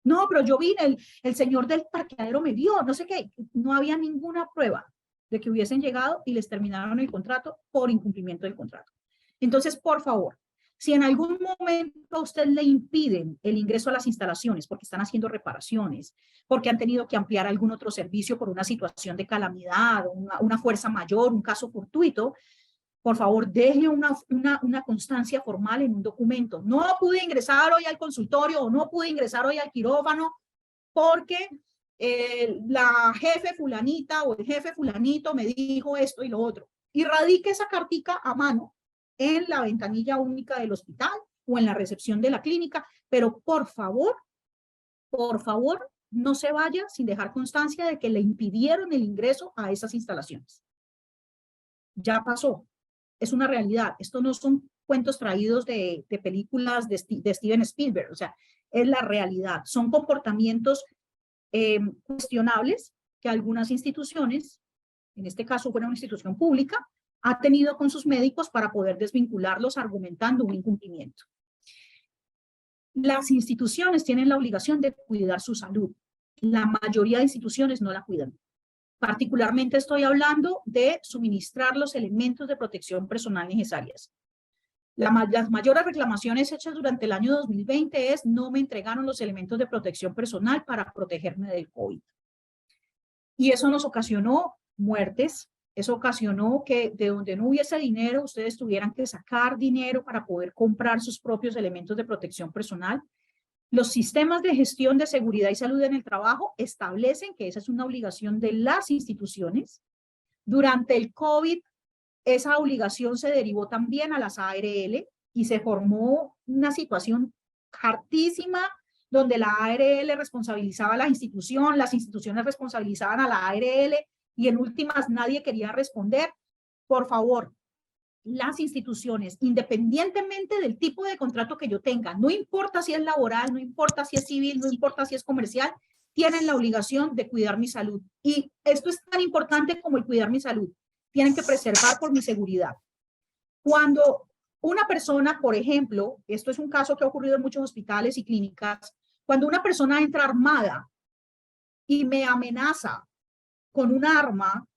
No, pero yo vine, el señor del parqueadero me vio, no sé qué. No había ninguna prueba de que hubiesen llegado y les terminaron el contrato por incumplimiento del contrato. Entonces, por favor, si en algún momento a usted le impiden el ingreso a las instalaciones porque están haciendo reparaciones, porque han tenido que ampliar algún otro servicio por una situación de calamidad, una fuerza mayor, un caso fortuito, por favor, deje una constancia formal en un documento. No pude ingresar hoy al consultorio o no pude ingresar hoy al quirófano porque la jefe fulanita o el jefe fulanito me dijo esto y lo otro. Y radique esa cartica a mano en la ventanilla única del hospital o en la recepción de la clínica, pero por favor, no se vaya sin dejar constancia de que le impidieron el ingreso a esas instalaciones. Ya pasó. Es una realidad. Esto no son cuentos traídos de películas de Steven Spielberg, o sea, es la realidad. Son comportamientos cuestionables que algunas instituciones, en este caso fue una institución pública, ha tenido con sus médicos para poder desvincularlos argumentando un incumplimiento. Las instituciones tienen la obligación de cuidar su salud. La mayoría de instituciones no la cuidan. Particularmente estoy hablando de suministrar los elementos de protección personal necesarias. Las mayores reclamaciones hechas durante el año 2020 es no me entregaron los elementos de protección personal para protegerme del COVID. Y eso nos ocasionó muertes, eso ocasionó que de donde no hubiese dinero, ustedes tuvieran que sacar dinero para poder comprar sus propios elementos de protección personal. Los sistemas de gestión de seguridad y salud en el trabajo establecen que esa es una obligación de las instituciones. Durante el COVID, esa obligación se derivó también a las ARL y se formó una situación hartísima donde la ARL responsabilizaba a la institución, las instituciones responsabilizaban a la ARL y en últimas nadie quería responder. Por favor, las instituciones, independientemente del tipo de contrato que yo tenga, no importa si es laboral, no importa si es civil, no importa si es comercial, tienen la obligación de cuidar mi salud. Y esto es tan importante como el cuidar mi salud. Tienen que preservar por mi seguridad. Cuando una persona, por ejemplo, esto es un caso que ha ocurrido en muchos hospitales y clínicas, cuando una persona entra armada y me amenaza con un arma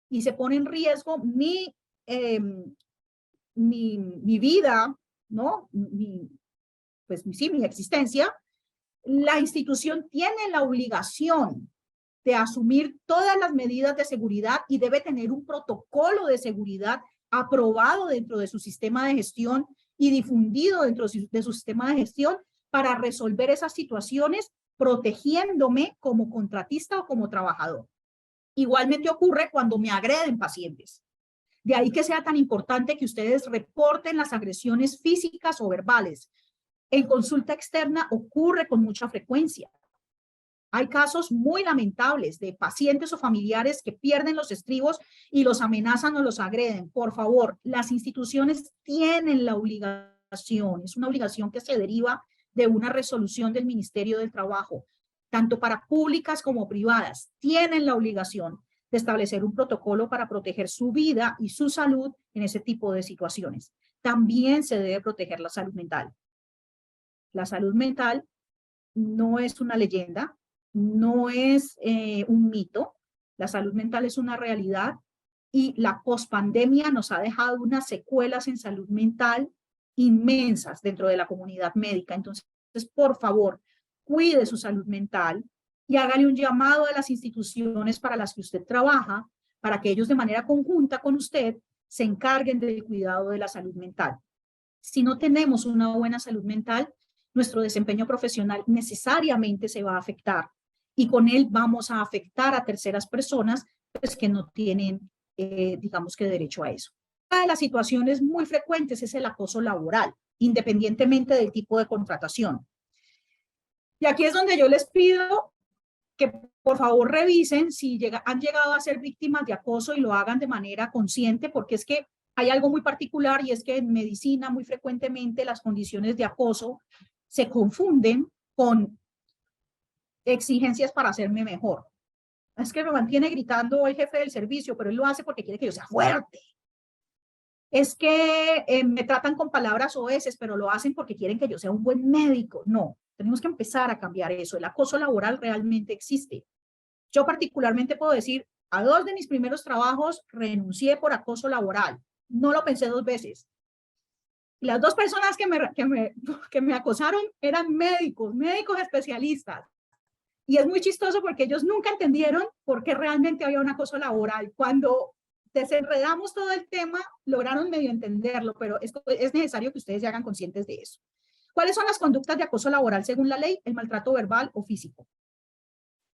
y se pone en riesgo mi vida, ¿no? Pues sí, mi existencia, la institución tiene la obligación de asumir todas las medidas de seguridad y debe tener un protocolo de seguridad aprobado dentro de su sistema de gestión y difundido dentro de su sistema de gestión para resolver esas situaciones protegiéndome como contratista o como trabajador. Igualmente ocurre cuando me agreden pacientes. De ahí que sea tan importante que ustedes reporten las agresiones físicas o verbales. En consulta externa ocurre con mucha frecuencia. Hay casos muy lamentables de pacientes o familiares que pierden los estribos y los amenazan o los agreden. Por favor, las instituciones tienen la obligación, es una obligación que se deriva de una resolución del Ministerio del Trabajo, tanto para públicas como privadas, tienen la obligación de establecer un protocolo para proteger su vida y su salud en ese tipo de situaciones. También se debe proteger la salud mental. La salud mental no es una leyenda, no es un mito, la salud mental es una realidad y la pospandemia nos ha dejado unas secuelas en salud mental inmensas dentro de la comunidad médica. Entonces, por favor, cuide su salud mental y hágale un llamado a las instituciones para las que usted trabaja, para que ellos de manera conjunta con usted se encarguen del cuidado de la salud mental. Si no tenemos una buena salud mental, nuestro desempeño profesional necesariamente se va a afectar y con él vamos a afectar a terceras personas pues, que no tienen, digamos que derecho a eso. Una de las situaciones muy frecuentes es el acoso laboral, independientemente del tipo de contratación. Y aquí es donde yo les pido que por favor revisen si han llegado a ser víctimas de acoso y lo hagan de manera consciente, porque es que hay algo muy particular y es que en medicina muy frecuentemente las condiciones de acoso se confunden con exigencias para hacerme mejor. Es que me mantiene gritando el jefe del servicio, pero él lo hace porque quiere que yo sea fuerte. Es que me tratan con palabras oeces, pero lo hacen porque quieren que yo sea un buen médico. No, tenemos que empezar a cambiar eso. El acoso laboral realmente existe. Yo particularmente puedo decir, a 2 de mis primeros trabajos renuncié por acoso laboral. No lo pensé 2 veces. Las 2 personas que me acosaron eran médicos especialistas. Y es muy chistoso porque ellos nunca entendieron por qué realmente había un acoso laboral. Cuando desenredamos todo el tema, lograron medio entenderlo, pero es necesario que ustedes se hagan conscientes de eso. ¿Cuáles son las conductas de acoso laboral según la ley? El maltrato verbal o físico.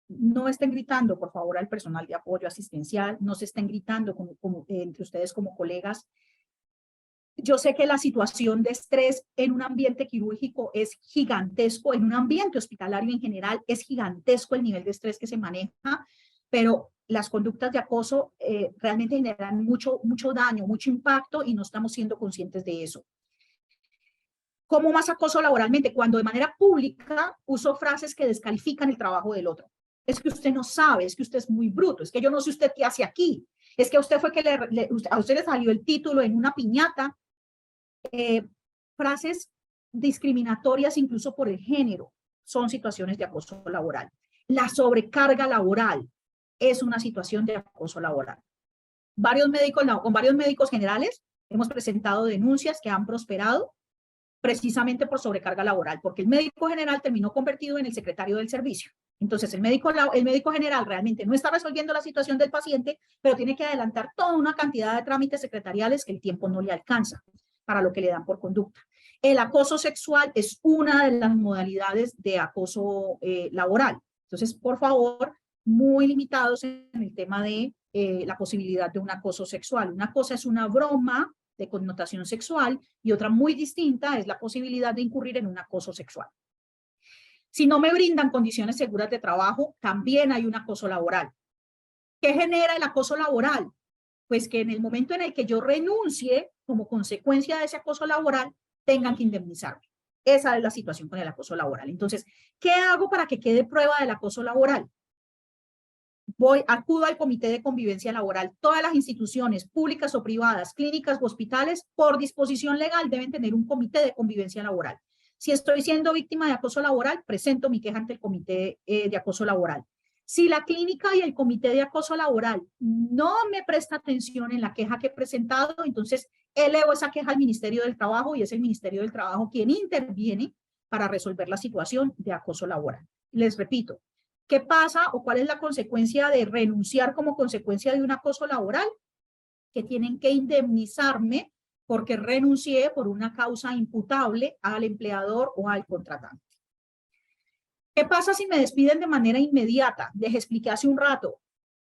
No estén gritando, por favor, al personal de apoyo asistencial, no se estén gritando entre ustedes como colegas. Yo sé que la situación de estrés en un ambiente quirúrgico es gigantesco, en un ambiente hospitalario en general es gigantesco el nivel de estrés que se maneja, pero las conductas de acoso realmente generan mucho daño, mucho impacto y no estamos siendo conscientes de eso. ¿Cómo más acoso laboralmente? Cuando de manera pública uso frases que descalifican el trabajo del otro. Es que usted no sabe, es que usted es muy bruto, es que yo no sé usted qué hace aquí, es que a usted fue que a usted le salió el título en una piñata. Frases discriminatorias incluso por el género son situaciones de acoso laboral. La sobrecarga laboral es una situación de acoso laboral. Con varios médicos generales hemos presentado denuncias que han prosperado precisamente por sobrecarga laboral, porque el médico general terminó convertido en el secretario del servicio. Entonces, el médico general realmente no está resolviendo la situación del paciente, pero tiene que adelantar toda una cantidad de trámites secretariales que el tiempo no le alcanza para lo que le dan por conducta. El acoso sexual es una de las modalidades de acoso laboral. Entonces, por favor, muy limitados en el tema de la posibilidad de un acoso sexual. Una cosa es una broma de connotación sexual y otra muy distinta es la posibilidad de incurrir en un acoso sexual. Si no me brindan condiciones seguras de trabajo, también hay un acoso laboral. ¿Qué genera el acoso laboral? Pues que en el momento en el que yo renuncie como consecuencia de ese acoso laboral, tengan que indemnizarme. Esa es la situación con el acoso laboral. Entonces, ¿qué hago para que quede prueba del acoso laboral? Acudo al comité de convivencia laboral. Todas las instituciones públicas o privadas, clínicas o hospitales, por disposición legal, deben tener un comité de convivencia laboral. Si estoy siendo víctima de acoso laboral, presento mi queja ante el comité de acoso laboral. Si la clínica y el comité de acoso laboral no me presta atención en la queja que he presentado, entonces elevo esa queja al Ministerio del Trabajo y es el Ministerio del Trabajo quien interviene para resolver la situación de acoso laboral. Les repito, ¿qué pasa o cuál es la consecuencia de renunciar como consecuencia de un acoso laboral? Que tienen que indemnizarme porque renuncié por una causa imputable al empleador o al contratante. ¿Qué pasa si me despiden de manera inmediata? Les expliqué hace un rato.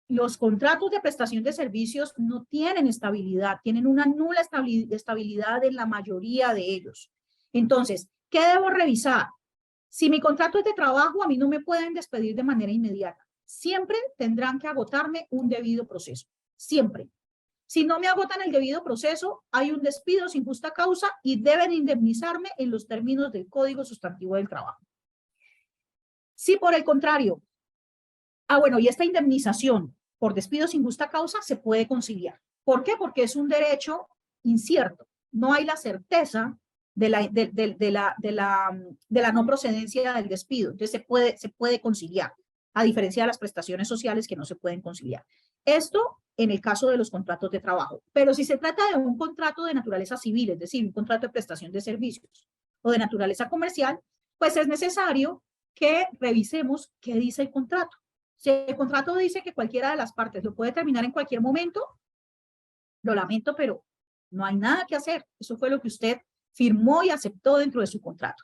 Los contratos de prestación de servicios no tienen estabilidad, tienen una nula estabilidad en la mayoría de ellos. Entonces, ¿qué debo revisar? Si mi contrato es de trabajo, a mí no me pueden despedir de manera inmediata. Siempre tendrán que agotarme un debido proceso. Siempre. Si no me agotan el debido proceso, hay un despido sin justa causa y deben indemnizarme en los términos del Código Sustantivo del Trabajo. Si por el contrario, bueno, y esta indemnización por despido sin justa causa se puede conciliar. ¿Por qué? Porque es un derecho incierto. No hay la certeza de la no procedencia del despido. Entonces se puede conciliar. a diferencia de las prestaciones sociales que no se pueden conciliar. Esto en el caso de los contratos de trabajo. Pero si se trata de un contrato de naturaleza civil, es decir, un contrato de prestación de servicios o de naturaleza comercial, pues es necesario que revisemos qué dice el contrato. Si el contrato dice que cualquiera de las partes lo puede terminar en cualquier momento, lo lamento, pero no hay nada que hacer. Eso fue lo que usted firmó y aceptó dentro de su contrato.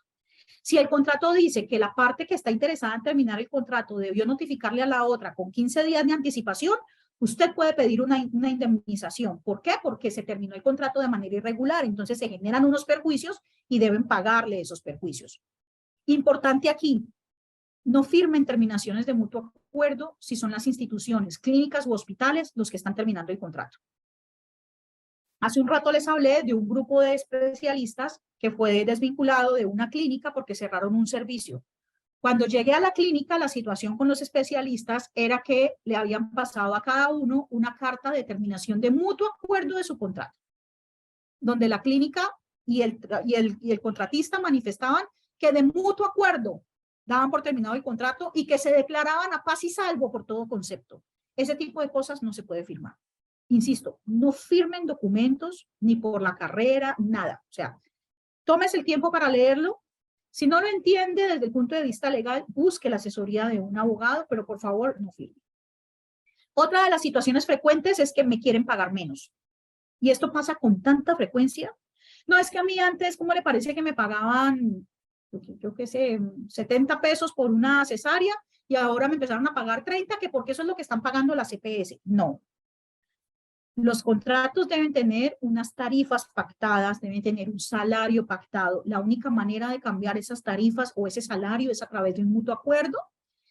Si el contrato dice que la parte que está interesada en terminar el contrato debió notificarle a la otra con 15 días de anticipación, usted puede pedir una indemnización. ¿Por qué? Porque se terminó el contrato de manera irregular, entonces se generan unos perjuicios y deben pagarle esos perjuicios. Importante aquí, no firmen terminaciones de mutuo acuerdo si son las instituciones, clínicas u hospitales los que están terminando el contrato. Hace un rato les hablé de un grupo de especialistas que fue desvinculado de una clínica porque cerraron un servicio. Cuando llegué a la clínica, la situación con los especialistas era que le habían pasado a cada uno una carta de terminación de mutuo acuerdo de su contrato, donde la clínica y el contratista manifestaban que de mutuo acuerdo daban por terminado el contrato y que se declaraban a paz y salvo por todo concepto. Ese tipo de cosas no se puede firmar. Insisto, no firmen documentos ni por la carrera, nada. O sea, tómese el tiempo para leerlo. Si no lo entiende desde el punto de vista legal, busque la asesoría de un abogado, pero por favor, no firme. Otra de las situaciones frecuentes es que me quieren pagar menos. Y esto pasa con tanta frecuencia. No, es que a mí antes, ¿cómo le parece que me pagaban, yo qué sé, 70 pesos por una cesárea y ahora me empezaron a pagar 30, que porque eso es lo que están pagando las EPS? No. Los contratos deben tener unas tarifas pactadas, deben tener un salario pactado. La única manera de cambiar esas tarifas o ese salario es a través de un mutuo acuerdo,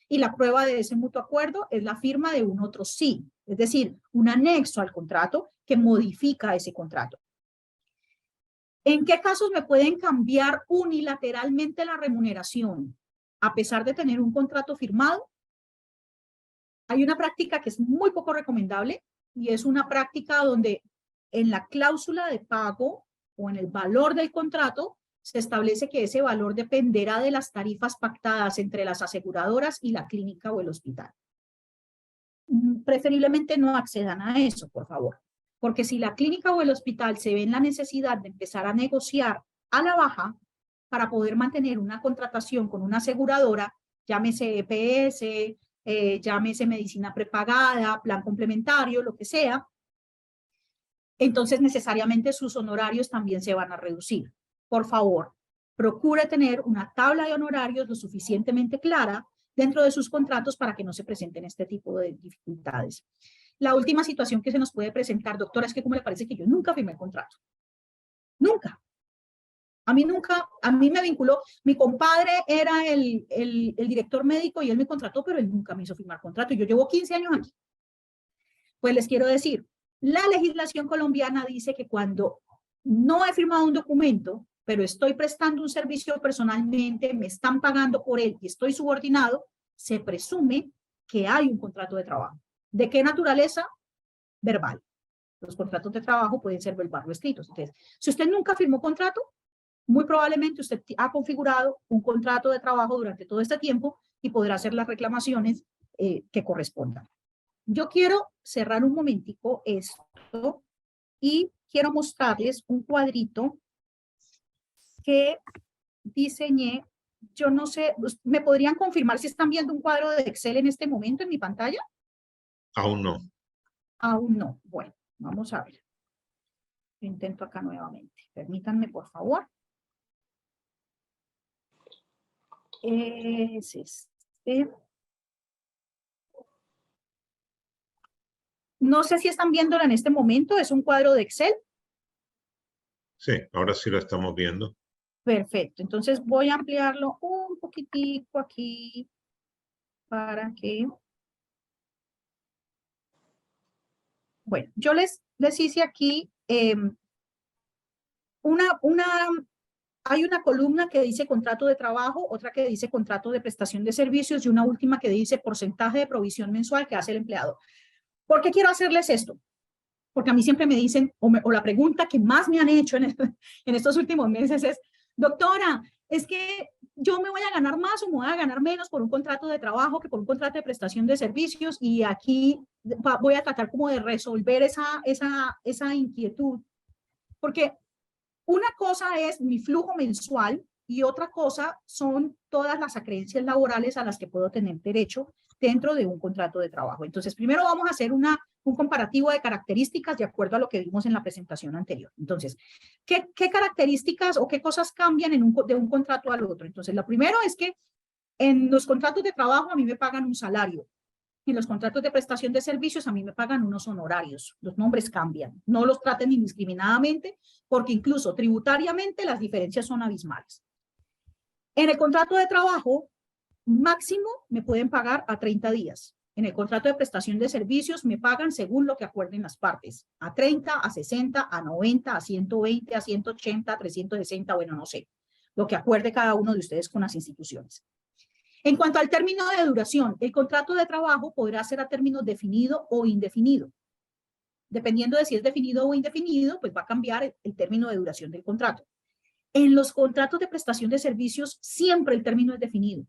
y la prueba de ese mutuo acuerdo es la firma de un otro sí, es decir, un anexo al contrato que modifica ese contrato. ¿En qué casos me pueden cambiar unilateralmente la remuneración a pesar de tener un contrato firmado? Hay una práctica que es muy poco recomendable, y es una práctica donde en la cláusula de pago o en el valor del contrato se establece que ese valor dependerá de las tarifas pactadas entre las aseguradoras y la clínica o el hospital. Preferiblemente no accedan a eso, por favor, porque si la clínica o el hospital se ven la necesidad de empezar a negociar a la baja para poder mantener una contratación con una aseguradora, llámese EPS, llámese medicina prepagada, plan complementario, lo que sea, entonces necesariamente sus honorarios también se van a reducir. Por favor, procure tener una tabla de honorarios lo suficientemente clara dentro de sus contratos para que no se presenten este tipo de dificultades. La última situación que se nos puede presentar, doctora, es que ¿cómo le parece que yo nunca firmé el contrato? Nunca. A mí me vinculó, mi compadre era el director médico y él me contrató, pero él nunca me hizo firmar contrato y yo llevo 15 años aquí. Pues les quiero decir, la legislación colombiana dice que cuando no he firmado un documento, pero estoy prestando un servicio personalmente, me están pagando por él y estoy subordinado, se presume que hay un contrato de trabajo. ¿De qué naturaleza? Verbal. Los contratos de trabajo pueden ser verbal o escritos. Entonces, si usted nunca firmó contrato, muy probablemente usted ha configurado un contrato de trabajo durante todo este tiempo y podrá hacer las reclamaciones que correspondan. Yo quiero cerrar un momentico esto y quiero mostrarles un cuadrito que diseñé. Yo no sé, ¿me podrían confirmar si están viendo un cuadro de Excel en este momento en mi pantalla? Aún no. Aún no. Bueno, vamos a ver. Yo intento acá nuevamente. Permítanme, por favor. Es este. No sé si están viéndolo en este momento. Es un cuadro de Excel. Sí, ahora sí lo estamos viendo. Perfecto. Entonces voy a ampliarlo un poquitico aquí para que... Bueno, yo les hice aquí hay una columna que dice contrato de trabajo, otra que dice contrato de prestación de servicios y una última que dice porcentaje de provisión mensual que hace el empleado. ¿Por qué quiero hacerles esto? Porque a mí siempre me dicen, o la pregunta que más me han hecho en estos últimos meses es, doctora, es que yo me voy a ganar más o me voy a ganar menos por un contrato de trabajo que por un contrato de prestación de servicios, y aquí voy a tratar como de resolver esa inquietud, porque una cosa es mi flujo mensual y otra cosa son todas las acreencias laborales a las que puedo tener derecho dentro de un contrato de trabajo. Entonces, primero vamos a hacer un comparativo de características de acuerdo a lo que vimos en la presentación anterior. Entonces, ¿qué características o qué cosas cambian de un contrato al otro? Entonces, lo primero es que en los contratos de trabajo a mí me pagan un salario. En los contratos de prestación de servicios a mí me pagan unos honorarios. Los nombres cambian. No los traten indiscriminadamente, porque incluso tributariamente las diferencias son abismales. En el contrato de trabajo, máximo me pueden pagar a 30 días. En el contrato de prestación de servicios me pagan según lo que acuerden las partes. A 30, a 60, a 90, a 120, a 180, a 360, bueno, no sé. Lo que acuerde cada uno de ustedes con las instituciones. En cuanto al término de duración, el contrato de trabajo podrá ser a término definido o indefinido. Dependiendo de si es definido o indefinido, pues va a cambiar el término de duración del contrato. En los contratos de prestación de servicios, siempre el término es definido.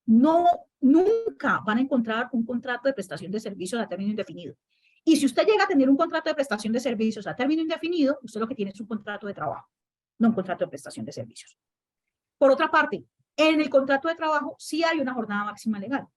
No, nunca van a encontrar un contrato de prestación de servicios a término indefinido. Y si usted llega a tener un contrato de prestación de servicios a término indefinido, usted lo que tiene es un contrato de trabajo, no un contrato de prestación de servicios. Por otra parte, en el contrato de trabajo sí hay una jornada máxima legal.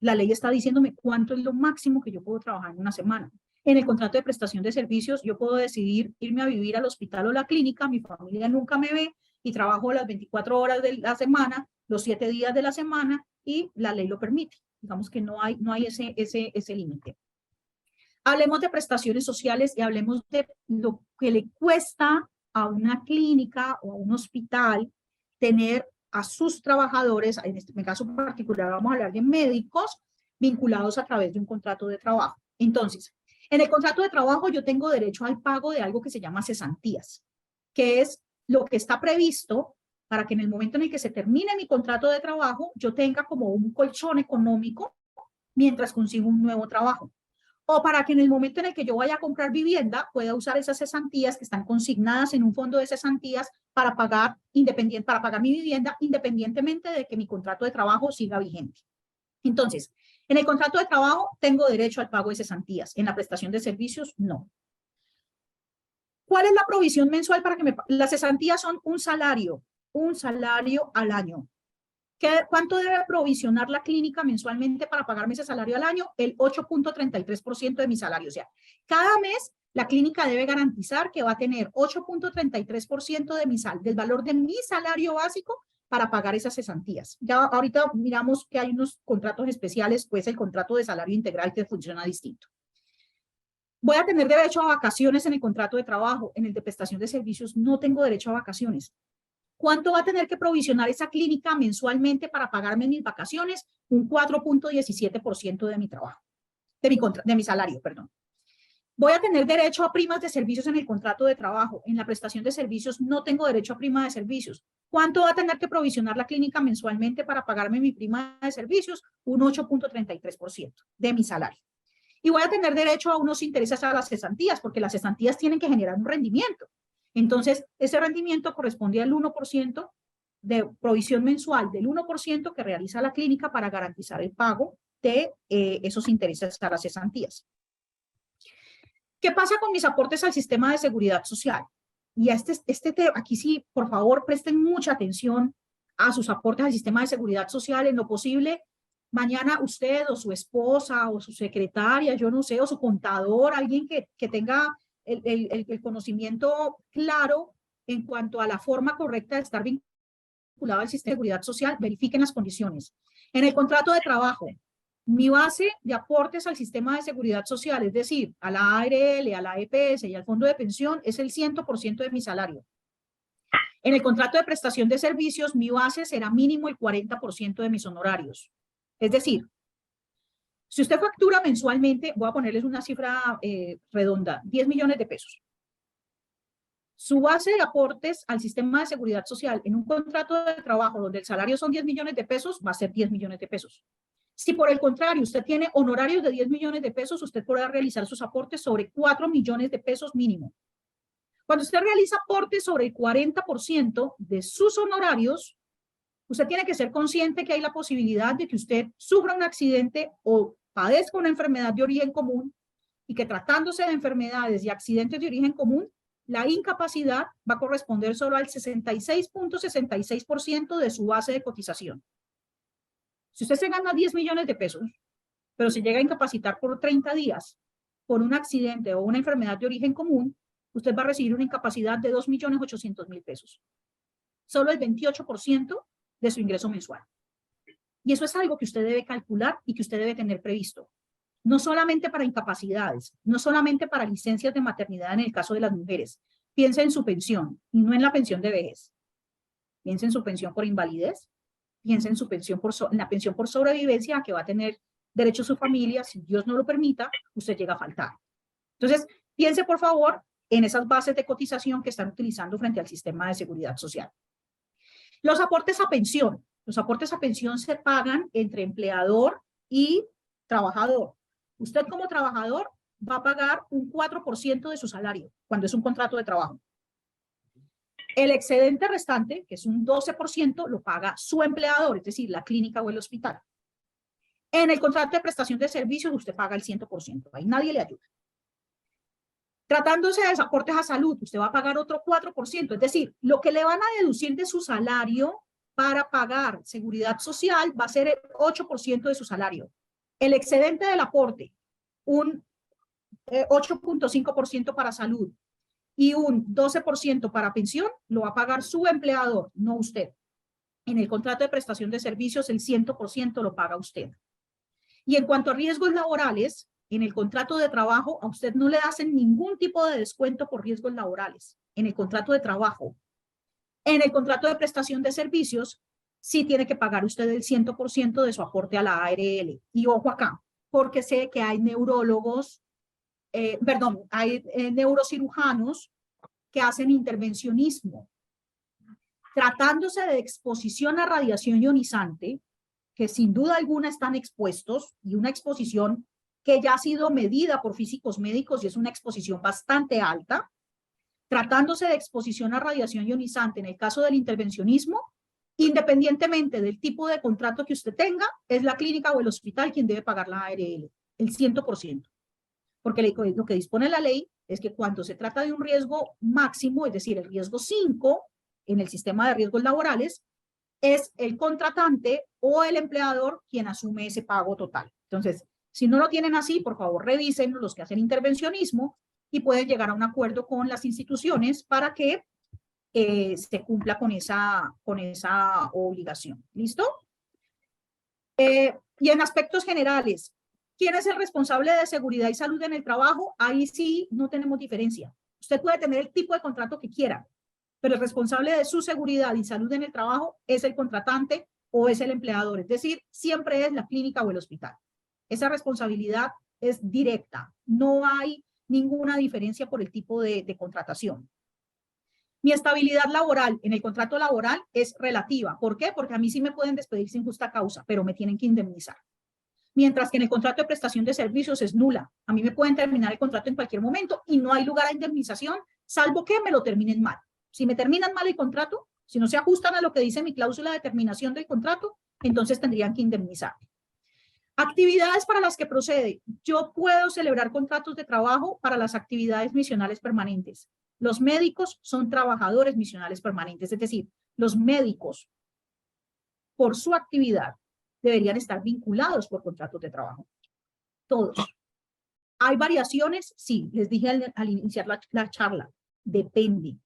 La ley está diciéndome cuánto es lo máximo que yo puedo trabajar en una semana. En el contrato de prestación de servicios yo puedo decidir irme a vivir al hospital o la clínica, mi familia nunca me ve y trabajo las 24 horas de la semana, los 7 días de la semana, y la ley lo permite. Digamos que no hay ese límite. Hablemos de prestaciones sociales y hablemos de lo que le cuesta a una clínica o a un hospital tener a sus trabajadores, en este caso particular vamos a hablar de médicos, vinculados a través de un contrato de trabajo. Entonces, en el contrato de trabajo yo tengo derecho al pago de algo que se llama cesantías, que es lo que está previsto para que en el momento en el que se termine mi contrato de trabajo, yo tenga como un colchón económico mientras consigo un nuevo trabajo. O para que en el momento en el que yo vaya a comprar vivienda, pueda usar esas cesantías que están consignadas en un fondo de cesantías para pagar mi vivienda, independientemente de que mi contrato de trabajo siga vigente. Entonces, en el contrato de trabajo tengo derecho al pago de cesantías. En la prestación de servicios, no. ¿Cuál es la provisión mensual para que las cesantías son un salario al año? ¿Cuánto debe provisionar la clínica mensualmente para pagarme ese salario al año? El 8.33% de mi salario. O sea, cada mes la clínica debe garantizar que va a tener 8.33% del valor de mi salario básico para pagar esas cesantías. Ya ahorita miramos que hay unos contratos especiales, pues el contrato de salario integral que funciona distinto. Voy a tener derecho a vacaciones en el contrato de trabajo. En el de prestación de servicios no tengo derecho a vacaciones. ¿Cuánto va a tener que provisionar esa clínica mensualmente para pagarme mis vacaciones? Un 4.17% de mi trabajo, de mi salario, perdón. Voy a tener derecho a primas de servicios en el contrato de trabajo. En la prestación de servicios no tengo derecho a prima de servicios. ¿Cuánto va a tener que provisionar la clínica mensualmente para pagarme mi prima de servicios? Un 8.33% de mi salario. Y voy a tener derecho a unos intereses a las cesantías, porque las cesantías tienen que generar un rendimiento. Entonces, ese rendimiento corresponde al 1% de provisión mensual, del 1% que realiza la clínica para garantizar el pago de esos intereses a las cesantías. ¿Qué pasa con mis aportes al sistema de seguridad social? Y aquí sí, por favor, presten mucha atención a sus aportes al sistema de seguridad social. En lo posible, mañana usted o su esposa o su secretaria, yo no sé, o su contador, alguien que tenga el conocimiento claro en cuanto a la forma correcta de estar vinculado al sistema de seguridad social, verifiquen las condiciones. En el contrato de trabajo, mi base de aportes al sistema de seguridad social, es decir, a la ARL, a la EPS y al fondo de pensión, es el 100% de mi salario. En el contrato de prestación de servicios, mi base será mínimo el 40% de mis honorarios. Es decir, si usted factura mensualmente, voy a ponerles una cifra redonda, 10 millones de pesos. Su base de aportes al sistema de seguridad social en un contrato de trabajo donde el salario son 10 millones de pesos, va a ser 10 millones de pesos. Si por el contrario usted tiene honorarios de 10 millones de pesos, usted podrá realizar sus aportes sobre 4 millones de pesos mínimo. Cuando usted realiza aportes sobre el 40% de sus honorarios, Usted tiene que ser consciente que hay la posibilidad de que usted sufra un accidente o padezca una enfermedad de origen común y que tratándose de enfermedades y accidentes de origen común, la incapacidad va a corresponder solo al 66.66% de su base de cotización. Si usted se gana 10 millones de pesos, pero se llega a incapacitar por 30 días por un accidente o una enfermedad de origen común, usted va a recibir una incapacidad de 2.800.000 pesos. Solo el 28% de su ingreso mensual. Y eso es algo que usted debe calcular y que usted debe tener previsto. No solamente para incapacidades, no solamente para licencias de maternidad en el caso de las mujeres. Piense en su pensión y no en la pensión de vejez. Piense en su pensión por invalidez, piense en su pensión en la pensión por sobrevivencia a que va a tener derecho su familia, si Dios no lo permita, usted llega a faltar. Entonces, piense por favor en esas bases de cotización que están utilizando frente al sistema de seguridad social. Los aportes a pensión. Los aportes a pensión se pagan entre empleador y trabajador. Usted como trabajador va a pagar un 4% de su salario cuando es un contrato de trabajo. El excedente restante, que es un 12%, lo paga su empleador, es decir, la clínica o el hospital. En el contrato de prestación de servicios, usted paga el 100%. Ahí nadie le ayuda. Tratándose de aportes a salud, usted va a pagar otro 4%. Es decir, lo que le van a deducir de su salario para pagar seguridad social va a ser el 8% de su salario. El excedente del aporte, un 8.5% para salud y un 12% para pensión, lo va a pagar su empleador, no usted. En el contrato de prestación de servicios, el 100% lo paga usted. Y en cuanto a riesgos laborales, en el contrato de trabajo, a usted no le hacen ningún tipo de descuento por riesgos laborales. En el contrato de trabajo. En el contrato de prestación de servicios, sí tiene que pagar usted el 100% de su aporte a la ARL. Y ojo acá, porque sé que hay neurólogos, hay neurocirujanos que hacen intervencionismo. Tratándose de exposición a radiación ionizante, que sin duda alguna están expuestos, y una exposición que ya ha sido medida por físicos médicos y es una exposición bastante alta, tratándose de exposición a radiación ionizante en el caso del intervencionismo, independientemente del tipo de contrato que usted tenga, es la clínica o el hospital quien debe pagar la ARL, el 100%. Porque lo que dispone la ley es que cuando se trata de un riesgo máximo, es decir, el riesgo 5 en el sistema de riesgos laborales, es el contratante o el empleador quien asume ese pago total. Entonces, si no lo tienen así, por favor, revisen los que hacen intervencionismo y pueden llegar a un acuerdo con las instituciones para que se cumpla con esa obligación. ¿Listo? Y en aspectos generales, ¿quién es el responsable de seguridad y salud en el trabajo? Ahí sí no tenemos diferencia. Usted puede tener el tipo de contrato que quiera, pero el responsable de su seguridad y salud en el trabajo es el contratante o es el empleador. Es decir, siempre es la clínica o el hospital. Esa responsabilidad es directa. No hay ninguna diferencia por el tipo de contratación. Mi estabilidad laboral en el contrato laboral es relativa. ¿Por qué? Porque a mí sí me pueden despedir sin justa causa, pero me tienen que indemnizar. Mientras que en el contrato de prestación de servicios es nula. A mí me pueden terminar el contrato en cualquier momento y no hay lugar a indemnización, salvo que me lo terminen mal. Si me terminan mal el contrato, si no se ajustan a lo que dice mi cláusula de terminación del contrato, entonces tendrían que indemnizar. Actividades para las que procede. Yo puedo celebrar contratos de trabajo para las actividades misionales permanentes. Los médicos son trabajadores misionales permanentes, es decir, los médicos, por su actividad, deberían estar vinculados por contratos de trabajo. Todos. ¿Hay variaciones? Sí, les dije al iniciar la charla, depende.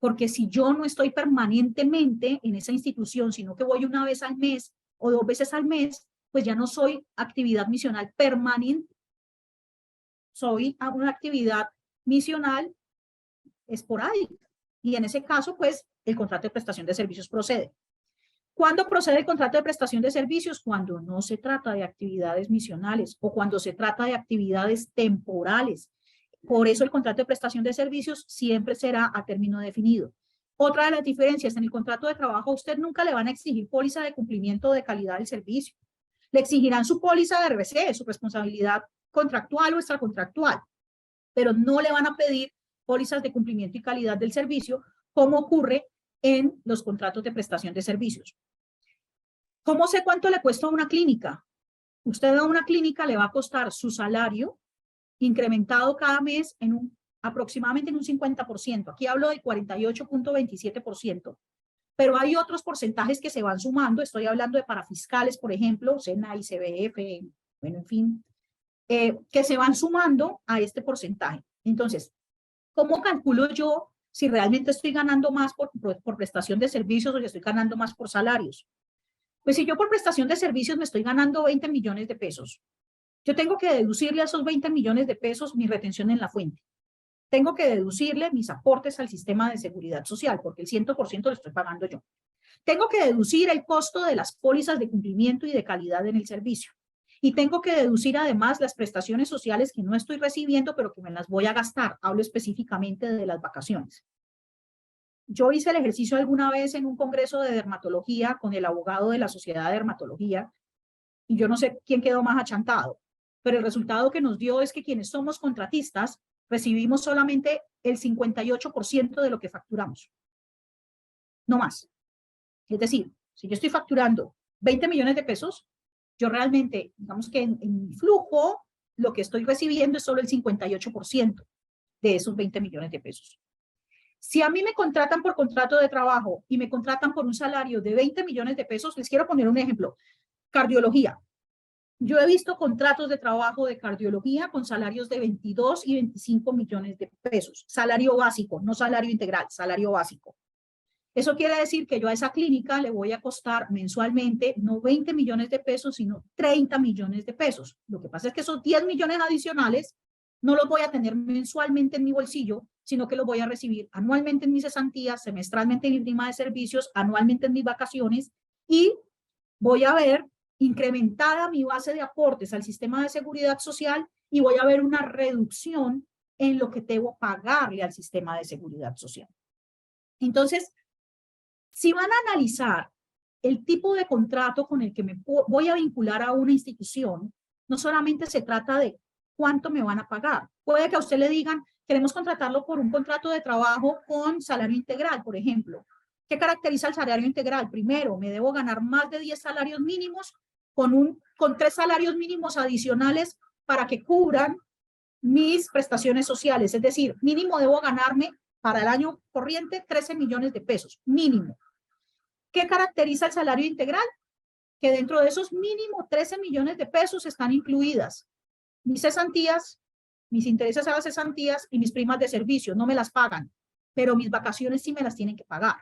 Porque si yo no estoy permanentemente en esa institución, sino que voy una vez al mes o 2 veces al mes, pues ya no soy actividad misional permanente. Soy una actividad misional esporádica. Y en ese caso, pues, el contrato de prestación de servicios procede. ¿Cuándo procede el contrato de prestación de servicios? Cuando no se trata de actividades misionales o cuando se trata de actividades temporales. Por eso el contrato de prestación de servicios siempre será a término definido. Otra de las diferencias, en el contrato de trabajo a usted nunca le van a exigir póliza de cumplimiento de calidad del servicio. Le exigirán su póliza de RC, su responsabilidad contractual o extracontractual, pero no le van a pedir pólizas de cumplimiento y calidad del servicio, como ocurre en los contratos de prestación de servicios. ¿Cómo sé cuánto le cuesta a una clínica? Usted a una clínica le va a costar su salario incrementado cada mes en aproximadamente en un 50%. Aquí hablo del 48.27%. Pero hay otros porcentajes que se van sumando. Estoy hablando de parafiscales, por ejemplo, SENAI, CBF, bueno, en fin, que se van sumando a este porcentaje. Entonces, ¿cómo calculo yo si realmente estoy ganando más por prestación de servicios o si estoy ganando más por salarios? Pues si yo por prestación de servicios me estoy ganando 20 millones de pesos, yo tengo que deducirle a esos 20 millones de pesos mi retención en la fuente. Tengo que deducirle mis aportes al sistema de seguridad social, porque el 100% lo estoy pagando yo. Tengo que deducir el costo de las pólizas de cumplimiento y de calidad en el servicio. Y tengo que deducir además las prestaciones sociales que no estoy recibiendo, pero que me las voy a gastar. Hablo específicamente de las vacaciones. Yo hice el ejercicio alguna vez en un congreso de dermatología con el abogado de la Sociedad de Dermatología, y yo no sé quién quedó más achantado, pero el resultado que nos dio es que quienes somos contratistas recibimos solamente el 58% de lo que facturamos. No más. Es decir, si yo estoy facturando 20 millones de pesos, yo realmente, digamos que en mi flujo, lo que estoy recibiendo es solo el 58% de esos 20 millones de pesos. Si a mí me contratan por contrato de trabajo y me contratan por un salario de 20 millones de pesos, les quiero poner un ejemplo. Cardiología. Yo he visto contratos de trabajo de cardiología con salarios de 22 y 25 millones de pesos. Salario básico, no salario integral, salario básico. Eso quiere decir que yo a esa clínica le voy a costar mensualmente no 20 millones de pesos, sino 30 millones de pesos. Lo que pasa es que esos 10 millones adicionales no los voy a tener mensualmente en mi bolsillo, sino que los voy a recibir anualmente en mis cesantías, semestralmente en mi prima de servicios, anualmente en mis vacaciones, y voy a ver incrementada mi base de aportes al sistema de seguridad social y voy a ver una reducción en lo que debo pagarle al sistema de seguridad social. Entonces, si van a analizar el tipo de contrato con el que me voy a vincular a una institución, no solamente se trata de cuánto me van a pagar. Puede que a usted le digan, queremos contratarlo por un contrato de trabajo con salario integral, por ejemplo. ¿Qué caracteriza el salario integral? Primero, me debo ganar más de 10 salarios mínimos con 3 salarios mínimos adicionales para que cubran mis prestaciones sociales. Es decir, mínimo debo ganarme para el año corriente 13 millones de pesos, mínimo. ¿Qué caracteriza el salario integral? Que dentro de esos mínimo 13 millones de pesos están incluidas mis cesantías, mis intereses a las cesantías y mis primas de servicio. No me las pagan, pero mis vacaciones sí me las tienen que pagar.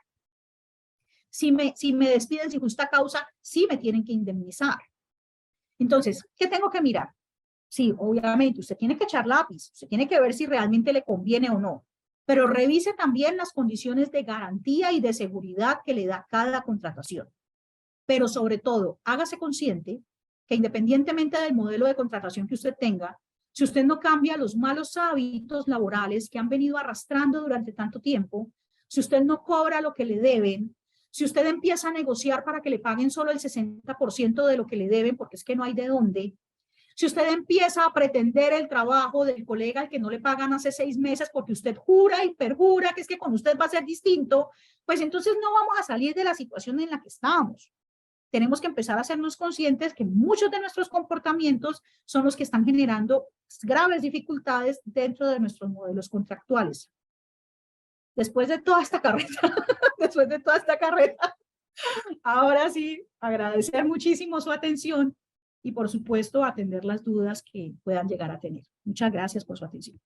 Si me despiden sin justa causa, sí me tienen que indemnizar. Entonces, ¿qué tengo que mirar? Sí, obviamente, usted tiene que echar lápiz, usted tiene que ver si realmente le conviene o no, pero revise también las condiciones de garantía y de seguridad que le da cada contratación. Pero sobre todo, hágase consciente que independientemente del modelo de contratación que usted tenga, si usted no cambia los malos hábitos laborales que han venido arrastrando durante tanto tiempo, si usted no cobra lo que le deben, si usted empieza a negociar para que le paguen solo el 60% de lo que le deben, porque es que no hay de dónde, si usted empieza a pretender el trabajo del colega al que no le pagan hace 6 meses porque usted jura y perjura que es que con usted va a ser distinto, pues entonces no vamos a salir de la situación en la que estamos. Tenemos que empezar a hacernos conscientes que muchos de nuestros comportamientos son los que están generando graves dificultades dentro de nuestros modelos contractuales. Después de toda esta carrera, ahora sí, agradecer muchísimo su atención y por supuesto atender las dudas que puedan llegar a tener. Muchas gracias por su atención.